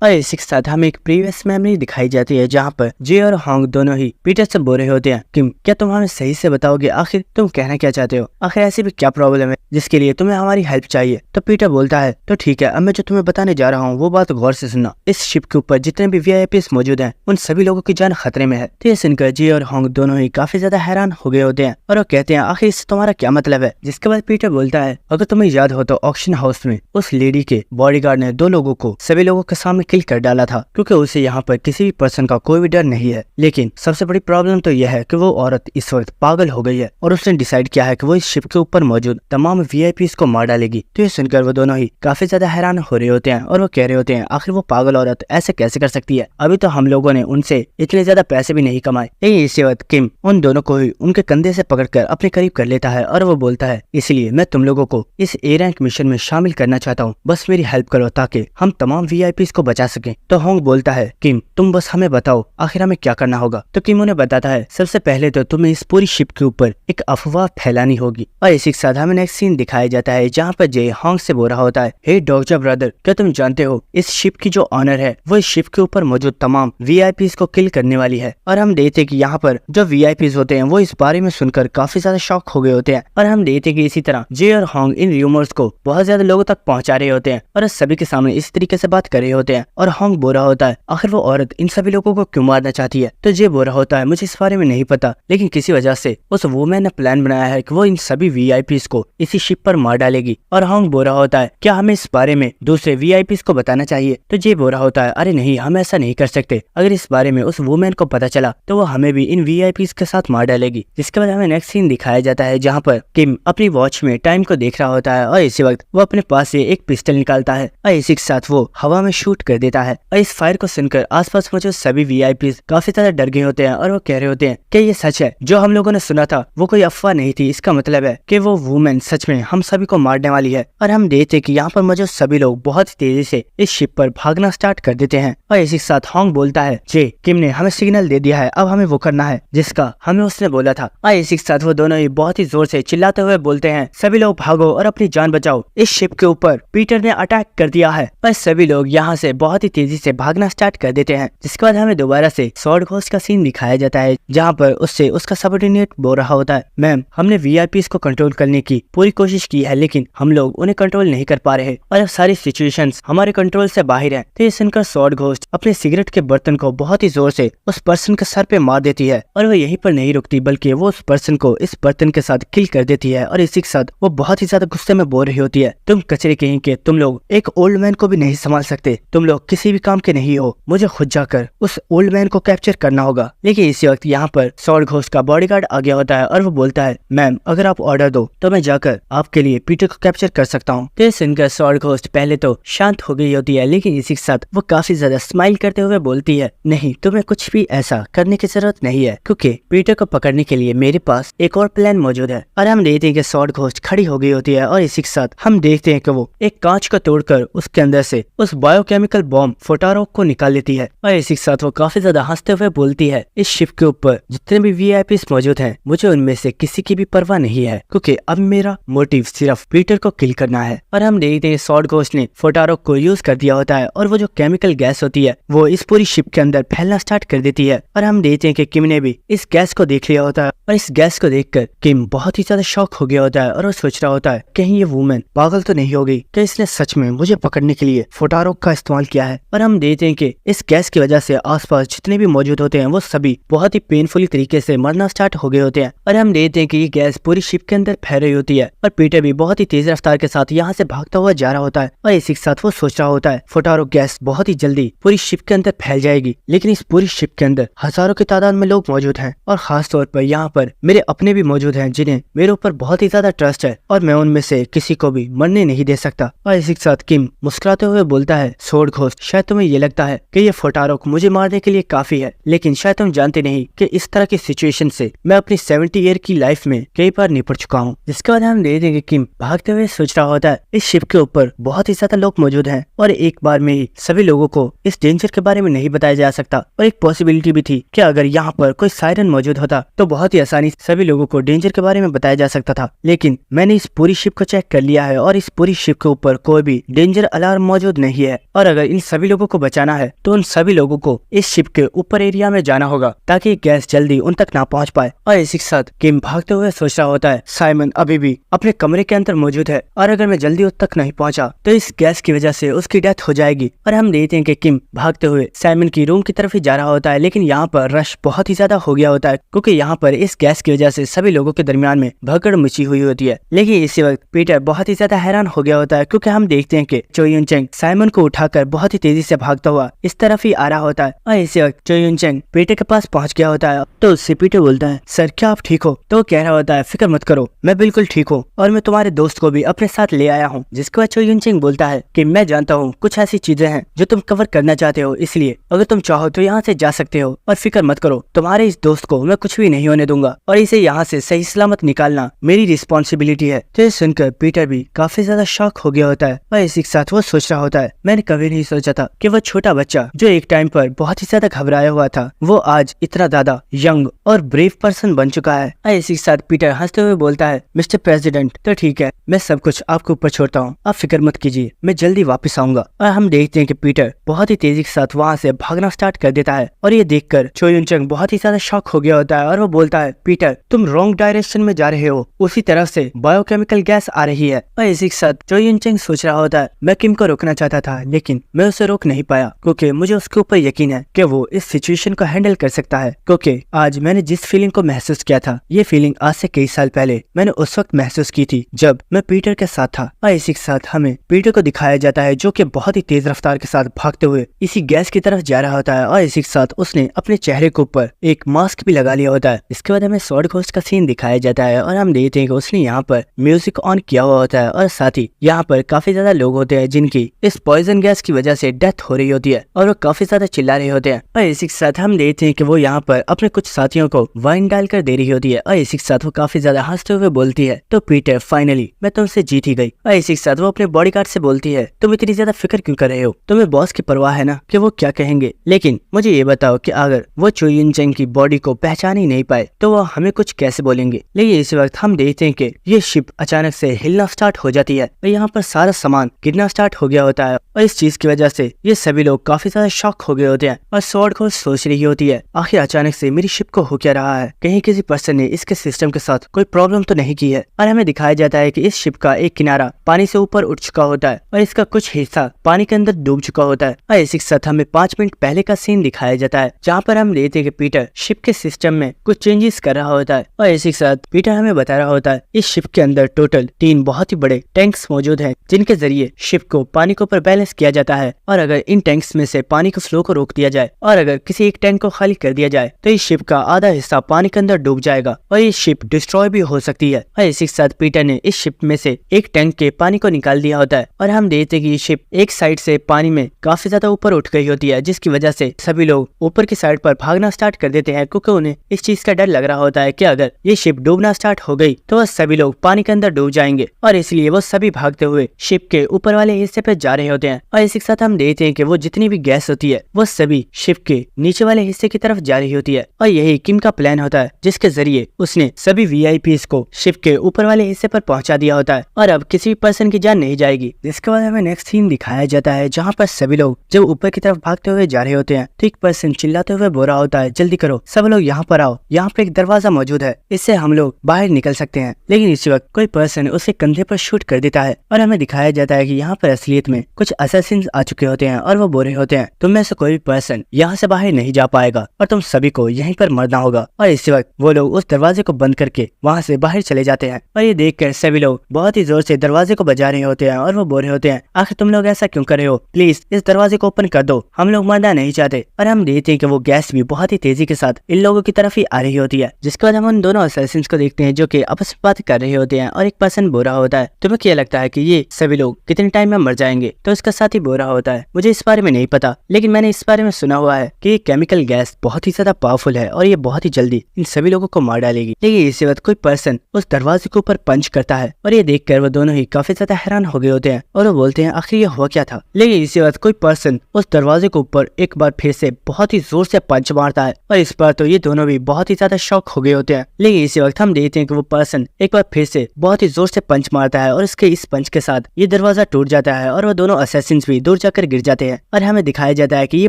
और इसी के साथ हमें एक प्रीवियस मेमोरी दिखाई जाती है जहाँ पर जे और होंग दोनों ही पीटर से बोल रहे होते हैं, किम क्या तुम हमें सही से बताओगे, आखिर तुम कहना क्या चाहते हो, आखिर ऐसी भी क्या प्रॉब्लम है जिसके लिए तुम्हें हमारी हेल्प चाहिए। तो पीटर बोलता है, तो ठीक है, अब मैं जो तुम्हें बताने जा रहा हूँ वो बात गौर से सुनना, इस शिप के ऊपर जितने भी वीआईपीस मौजूद हैं उन सभी लोगों की जान खतरे में है। तो ये सुनकर जे और होंग दोनों ही काफी ज्यादा हैरान हो गए होते हैं और वो कहते हैं, आखिर इससे तुम्हारा क्या मतलब है। जिसके बाद पीटर बोलता है, अगर तुम्हें याद हो तो ऑक्शन हाउस में उस लेडी के बॉडीगार्ड ने 2 लोगों को सभी लोगों के सामने में किल कर डाला था, क्योंकि उसे यहाँ पर किसी भी पर्सन का कोई भी डर नहीं है। लेकिन सबसे बड़ी प्रॉब्लम तो यह है कि वो औरत इस वक्त पागल हो गई है और उसने डिसाइड किया है कि वो इस शिप के ऊपर मौजूद तमाम वीआईपीज़ को मार डालेगी। तो ये सुनकर वो दोनों ही काफी ज्यादा हैरान हो रहे होते हैं और वो कह रहे होते हैं आखिर वो पागल औरत ऐसे कैसे कर सकती है, अभी तो हम लोगों ने उनसे इतने ज्यादा पैसे भी नहीं कमाए। लेकिन इसी वक्त किम उन दोनों को ही उनके कंधे से पकड़कर अपने करीब कर लेता है और वो बोलता है इसलिए मैं तुम लोगों को इस ए रैंक मिशन में शामिल करना चाहता हूँ, बस मेरी हेल्प करो ताकि हम तमाम वीआईपीज़ को बचा सकें। तो होंग बोलता है किम तुम बस हमें बताओ आखिर हमें क्या करना होगा। तो किम उन्हें बताता है सबसे पहले तो तुम्हें इस पूरी शिप के ऊपर एक अफवाह फैलानी होगी। और इसी के साथ हमें नेक्स्ट सीन दिखाया जाता है जहाँ पर जे होंग से बोल रहा होता है हे डॉक्टर ब्रदर, क्या तुम जानते हो इस शिप की जो ऑनर है वो इस शिप के ऊपर मौजूद तमाम वीआईपीज़ को किल करने वाली है। और हम देखते हैं कि यहाँ पर जो वीआईपीज़ होते हैं वो इस बारे में सुनकर काफी ज्यादा शॉक हो गए होते हैं। और हम देखते हैं कि इसी तरह जे और होंग इन रूमर्स को बहुत ज्यादा लोगों तक पहुंचा रहे होते हैं और सभी के सामने इस तरीके से बात कर रहे होते हैं। और होंग बोल रहा होता है आखिर वो औरत इन सभी लोगों को क्यों मारना चाहती है। तो जे बोल रहा होता है मुझे इस बारे में नहीं पता, लेकिन किसी वजह से उस वुमेन ने प्लान बनाया है कि वो इन सभी वीआईपीज़ को इसी शिप पर मार डालेगी। और होंग बोल रहा होता है क्या हमें इस बारे में दूसरे वीआईपीज़ को बताना चाहिए। तो जे बोल रहा होता है अरे नहीं, हम ऐसा नहीं कर सकते, अगर इस बारे में उस वुमेन को पता चला तो वो हमें भी इन वीआईपीज़ के साथ मार डालेगी। जिसके बाद हमें नेक्स्ट सीन दिखाया जाता है जहाँ पर किम अपनी वॉच में टाइम को देख रहा होता है और इसी वक्त वो अपने पास से एक पिस्टल निकालता है और इसी के साथ वो हवा में शूट कर देता है। और इस फायर को सुनकर आसपास मौजूद सभी वीआईपीज़ काफी ज्यादा डर गए होते हैं और वो कह रहे होते हैं कि ये सच है, जो हम लोगों ने सुना था वो कोई अफवाह नहीं थी, इसका मतलब है कि वो वुमेन सच में हम सभी को मारने वाली है। और हम देखते हैं कि यहाँ पर मौजूद सभी लोग बहुत तेजी से इस शिप पर भागना स्टार्ट कर देते हैं। और इसी के साथ होंग बोलता है जे किम ने हमें सिग्नल दे दिया है, अब हमें वो करना है जिसका हमें उसने बोला था। और इसी के साथ वो दोनों ही बहुत ही जोर से चिल्लाते हुए बोलते हैं सभी लोग भागो और अपनी जान बचाओ, इस शिप के ऊपर पीटर ने अटैक कर दिया है। और सभी लोग यहाँ से बहुत ही तेजी से भागना स्टार्ट कर देते हैं। जिसके बाद हमें दोबारा से स्वॉर्ड घोस्ट का सीन दिखाया जाता है जहाँ पर उससे उसका सबऑर्डिनेट बोल रहा होता है मैम हमने वीआईपीज़ को कंट्रोल करने की पूरी कोशिश की है, लेकिन हम लोग उन्हें कंट्रोल नहीं कर पा रहे और अब सारी सिचुएशंस हमारे कंट्रोल से बाहर है। तो ये सुनकर स्वॉर्ड घोस्ट अपने सिगरेट के बर्तन को बहुत ही जोर से उस पर्सन के सर पे मार देती है और वो यहीं पर नहीं रुकती बल्कि वो उस पर्सन को इस बर्तन के साथ किल कर देती है। और इसी के साथ वो बहुत ही ज्यादा गुस्से में बोल रही होती है तुम कचरे कहीं के, तुम लोग एक ओल्ड मैन को भी नहीं संभाल सकते, तुम लोग किसी भी काम के नहीं हो, मुझे खुद जाकर उस ओल्ड मैन को कैप्चर करना होगा। लेकिन इसी वक्त यहाँ पर स्वॉर्ड घोस्ट का बॉडीगार्ड आ गया होता है और वो बोलता है मैम अगर आप ऑर्डर दो तो मैं जाकर आपके लिए पीटर को कैप्चर कर सकता हूँ। तो सुनकर स्वॉर्ड घोस्ट पहले तो शांत हो गई होती है, लेकिन इसी के साथ वो काफी ज्यादा स्माइल करते हुए बोलती है नहीं, तुम्हें कुछ भी ऐसा करने की जरूरत नहीं है, क्योंकि पीटर को पकड़ने के लिए मेरे पास एक और प्लान मौजूद है। और हम देखते हैं कि स्वॉर्ड घोस्ट खड़ी हो गई होती है और इसी के साथ हम देखते हैं कि वो एक कांच को तोड़कर उसके अंदर से उस बायोकेमिकल बॉम्ब फोटारोक को निकाल लेती है। और इसी के साथ वो काफी ज्यादा हंसते हुए बोलती है इस शिप के ऊपर जितने भी वीआईपीज़ मौजूद हैं मुझे उनमें से किसी की भी परवाह नहीं है, क्योंकि अब मेरा मोटिव सिर्फ पीटर को किल करना है। और हम देखते हैं स्वॉर्ड घोस्ट ने फोटारोक को यूज कर दिया होता है और वो जो केमिकल गैस होती है वो इस पूरी शिप के अंदर फैलना स्टार्ट कर देती है। और हम देखते हैं कि किम ने भी इस गैस को देख लिया होता है और इस गैस को देखकर किम बहुत ही ज्यादा शॉक हो गया होता है और वो सोच रहा होता है कहीं ये वुमेन पागल तो नहीं हो गई कि इसने सच में मुझे पकड़ने के लिए फोटारोक का इस्तेमाल किया है। और हम देखते हैं कि इस गैस की वजह से आसपास जितने भी मौजूद होते हैं वो सभी बहुत ही पेनफुली तरीके से मरना स्टार्ट हो गए होते हैं। और हम देखते हैं कि ये गैस पूरी शिप के अंदर फैल रही होती है और पीटर भी बहुत ही तेज रफ्तार के साथ यहाँ से भागता हुआ जा रहा होता है। और इसी के साथ वो सोच रहा होता है फोटारोक गैस बहुत ही जल्दी पूरी शिप के अंदर फैल जाएगी, लेकिन इस पूरी शिप के अंदर हजारों की तादाद में लोग मौजूद हैं और खास तौर पर यहाँ पर मेरे अपने भी मौजूद हैं जिन्हें मेरे ऊपर बहुत ही ज्यादा ट्रस्ट है और मैं उनमें से किसी को भी मरने नहीं दे सकता। और इसी के साथ किम मुस्कुराते हुए बोलता है स्वॉर्ड घोस्ट शायद तुम्हें ये लगता है कि ये फोटारोक मुझे मारने के लिए काफी है, लेकिन शायद तुम जानते नहीं कि इस तरह की सिचुएशन से मैं अपनी 70 ईयर की लाइफ में कई बार निपट चुका हूँ। जिसके बाद हम देखते हैं कि किम भागते हुए सोच रहा होता है इस शिप के ऊपर बहुत ही ज्यादा लोग मौजूद हैं और एक बार में ही सभी लोगों को इस डेंजर के बारे में नहीं बताया जा सकता। और एक पॉसिबिलिटी भी थी कि अगर यहाँ पर कोई सायरन मौजूद होता तो बहुत ही आसानी से सभी लोगों को डेंजर के बारे में बताया जा सकता था, लेकिन मैंने इस पूरी शिप को चेक कर लिया है और इस पूरी शिप के ऊपर कोई भी डेंजर अलार्म मौजूद नहीं है। और अगर इन सभी लोगों को बचाना है तो उन सभी लोगों को इस शिप के ऊपर एरिया में जाना होगा ताकि गैस जल्दी उन तक ना पहुंच पाए। और इसी के साथ किम भागते हुए सोच रहा होता है साइमन अभी भी अपने कमरे के अंदर मौजूद है और अगर मैं जल्दी उस तक नहीं पहुंचा तो इस गैस की वजह से उसकी डेथ हो जाएगी। और हम देखते हैं कि किम भागते हुए साइमन की रूम की तरफ ही जा रहा होता है, लेकिन यहाँ पर रश बहुत ही ज्यादा हो गया होता है क्योंकि यहाँ पर इस गैस की वजह से सभी लोगों के दरमियान में भगड़ मची हुई होती है। लेकिन इसी वक्त पीटर बहुत ही ज्यादा हैरान हो गया होता है क्योंकि हम देखते हैं कि चो यून चेंग साइमन को उठाकर बहुत ही तेजी से भागता हुआ इस तरफ ही आ रहा होता है और इसी वक्त चो यून चंग पीटर के पास पहुंच गया होता है। तो उससे पीटर बोलता है, सर क्या आप ठीक हो? तो वो कह रहा होता है, फिक्र मत करो, मैं बिल्कुल ठीक हूँ और मैं तुम्हारे दोस्त को भी अपने साथ ले आया हूँ। जिसके बाद चो यून चंग बोलता है कि मैं जानता हूँ कुछ ऐसी चीजें हैं जो तुम कवर करना चाहते हो, इसलिए अगर तुम चाहो तो यहाँ से जा सकते हो और फिक्र मत करो, तुम्हारे इस दोस्त को मैं कुछ भी नहीं होने दूंगा और इसे यहाँ से सही सलामत निकालना मेरी रिस्पॉन्सिबिलिटी है। तो ये सुनकर पीटर भी काफी ज्यादा शॉक हो गया होता है और इसी के साथ वो सोच रहा होता है, मैंने कभी नहीं सोचा था कि वो छोटा बच्चा जो एक टाइम पर बहुत ही ज्यादा घबराया हुआ था, वो आज इतना ज्यादा यंग और ब्रेव पर्सन बन चुका है। और इसी के साथ पीटर हंसते हुए बोलता है, मिस्टर प्रेसिडेंट तो ठीक है, मैं सब कुछ आपके ऊपर छोड़ता हूँ, आप फिक्र मत कीजिए, मैं जल्दी वापस आऊंगा। और हम देखते हैं कि पीटर बहुत ही तेजी के साथ वहाँ से भागना स्टार्ट कर देता है और ये देखकर चो यून चंग बहुत ही ज्यादा शॉक हो गया होता है और वो बोलता है, पीटर तुम रॉन्ग डायरेक्शन में जा रहे हो, उसी तरफ से बायोकेमिकल गैस आ रही है। और इसी के साथ चो यून चंग सोच रहा होता है, मैं किम को रोकना चाहता था लेकिन मैं उसे रोक नहीं पाया क्योंकि मुझे उसके ऊपर यकीन है कि वो इस सिचुएशन को हैंडल कर सकता है। क्योंकि आज मैंने जिस फीलिंग को महसूस किया था, ये फीलिंग आज से कई साल पहले मैंने उस वक्त महसूस की थी जब मैं पीटर के साथ था। और इसी के साथ हमें पीटर को दिखाया जाता है जो कि बहुत ही तेज रफ्तार के साथ भागते हुए इसी गैस की तरफ जा रहा होता है और इसी के साथ उसने अपने चेहरे के ऊपर एक मास्क भी लगा लिया होता है। इसके बाद हमें स्वॉर्ड घोस्ट का सीन दिखाया जाता है और हम देखते हैं कि उसने यहाँ पर म्यूजिक ऑन किया हुआ होता है और साथ ही यहाँ पर काफी ज्यादा लोग होते हैं जिनकी इस पॉइजन गैस की वजह से डेथ हो रही होती है और वो काफी ज्यादा चिल्ला रहे होते हैं। और इसी के साथ हम देखते हैं कि वो यहाँ पर अपने कुछ साथियों को वाइन डालकर दे रही होती है और इसी के साथ वो काफी ज्यादा हंसते हुए बोलती है, तो पीटर फाइनली मैं तुमसे जीत ही गई। और इसी के साथ वो अपने बॉडीगार्ड से बोलती है, तुम इतनी ज्यादा फिक्र क्यों कर रहे हो, तुम्हें बॉस की परवाह है ना कि वो क्या कहेंगे, लेकिन मुझे ये बताओ कि अगर वो चो यून चंग की बॉडी को पहचान ही नहीं पाए तो वो हमें कुछ कैसे बोलेंगे। लेकिन इस वक्त हम देखते हैं कि ये शिप अचानक से हिलना स्टार्ट हो जाती है और यहाँ पर सारा सामान गिरना स्टार्ट हो गया होता है और इस चीज की वजह से ये सभी लोग काफी ज्यादा शॉक हो गए होते हैं और स्वॉर्ड घोस्ट सोच रही होती है, आखिर अचानक से मेरी शिप को हो क्या रहा है, कहीं किसी पर्सन ने इसके सिस्टम के साथ कोई प्रॉब्लम तो नहीं की है। और हमें दिखाया जाता है कि इस शिप का एक किनारा पानी से ऊपर उठ चुका होता है और इसका कुछ हिस्सा पानी के अंदर डूब चुका होता है। और इसी के साथ हमें 5 मिनट पहले का सीन दिखाया जाता है जहाँ पर हम देखते हैं कि पीटर शिप के सिस्टम में कुछ चेंजेस कर रहा होता है और इसी के साथ पीटर हमें बता रहा होता है इस शिप के अंदर टोटल 3 बहुत ही बड़े टैंक्स मौजूद हैं जिनके जरिए शिप को पानी के ऊपर बैलेंस किया जाता है और अगर इन टैंक्स में से पानी के फ्लो को रोक दिया जाए और अगर किसी एक टैंक को खाली कर दिया जाए तो इस शिप का आधा हिस्सा पानी के अंदर डूब जाएगा और ये शिप डिस्ट्रॉय भी हो सकती है। और इसी के साथ पीटर ने इस शिप में से एक टैंक के पानी को निकाल दिया होता है और हम देखते हैं कि ये शिप एक साइड से पानी में काफी ज्यादा ऊपर उठ गई होती है जिसकी वजह से सभी लोग ऊपर की साइड पर भागना स्टार्ट कर देते हैं क्योंकि उन्हें इस चीज का डर लग रहा होता है कि अगर ये शिप डूबना स्टार्ट हो गई तो वह सभी लोग पानी के अंदर डूब जाएंगे और इसलिए वो सभी भागते हुए शिप के ऊपर वाले हिस्से पे जा रहे होते हैं। और इसी के साथ हम देखते हैं कि वो जितनी भी गैस होती है वो सभी शिप के नीचे वाले हिस्से की तरफ जा रही होती है और यही किम का प्लान होता है जिसके जरिए उसने सभी वीआईपीज को शिप के ऊपर वाले हिस्से पर पहुंचा दिया होता है और अब किसी भी पर्सन की जान नहीं जाएगी। जिसके बाद हमें नेक्स्ट सीन दिखाया जाता है जहाँ पर सभी लोग जब ऊपर की तरफ भागते हुए जा रहे होते हैं तो एक पर्सन चिल्लाते हुए बोल रहा होता है, जल्दी करो सब लोग यहाँ पर आओ, यहाँ पर एक दरवाजा मौजूद है, इससे हम लोग बाहर निकल सकते हैं। लेकिन इसी वक्त कोई पर्सन उसके कंधे पर शूट कर देता है और हमें दिखाया जाता है कि यहाँ पर असलियत में कुछ असैसिन्स आ चुके होते हैं और वो बोल रहे होते हैं, तुम में से कोई भी पर्सन यहाँ से बाहर नहीं जा पाएगा और तुम सभी को यहीं पर मरना होगा। और इसी वक्त वो लोग उस दरवाजे को बंद करके वहाँ से बाहर चले जाते हैं और ये देखकर सभी लोग बहुत ही जोर से दरवाजे को बजा रहे होते हैं और वो बोल रहे होते हैं, आखिर तुम लोग ऐसा क्यों कर रहे हो, प्लीज इस दरवाजे को ओपन कर दो, हम लोग मरना नहीं चाहते। और हम देखते हैं कि वो गैस भी बहुत ही तेजी के साथ इन लोगों की तरफ ही आ रही होती है। जिसके बाद हम उन दोनों असैसिन्स को देखते हैं जो कि आपस में बात कर रहे होते हैं और एक पर्सन बोल रहा होता है, तुम्हें क्या लगता है कि ये सभी लोग कितने टाइम में मर जाएंगे। तो इसका साथी बोल रहा होता है, मुझे इस बारे में नहीं पता लेकिन मैंने इस बारे में सुना हुआ है कि ये केमिकल गैस बहुत ही ज्यादा पावरफुल है और ये बहुत ही जल्दी इन सभी लोगों को मार डालेगी। लेकिन इसी वक्त कोई पर्सन उस दरवाजे के ऊपर पंच करता है और ये देखकर वो दोनों ही काफी ज्यादा हैरान हो गए होते हैं और वो बोलते हैं, आखिर ये हुआ क्या था। लेकिन इसी वक्त कोई पर्सन उस दरवाजे के ऊपर एक बार फिर से बहुत ही जोर से पंच मारता है और इस बार तो ये दोनों भी बहुत ही ज्यादा शॉक हो गए होते हैं। लेकिन इसी वक्त हम देखते हैं कि वो पर्सन एक बार फिर से बहुत ही जोर से पंच मारता है और इसके इस पंच के साथ ये दरवाजा टूट जाता है और वो दोनों असैसिन्स भी दूर जाकर गिर जाते हैं। और हमें दिखाया जाता है कि ये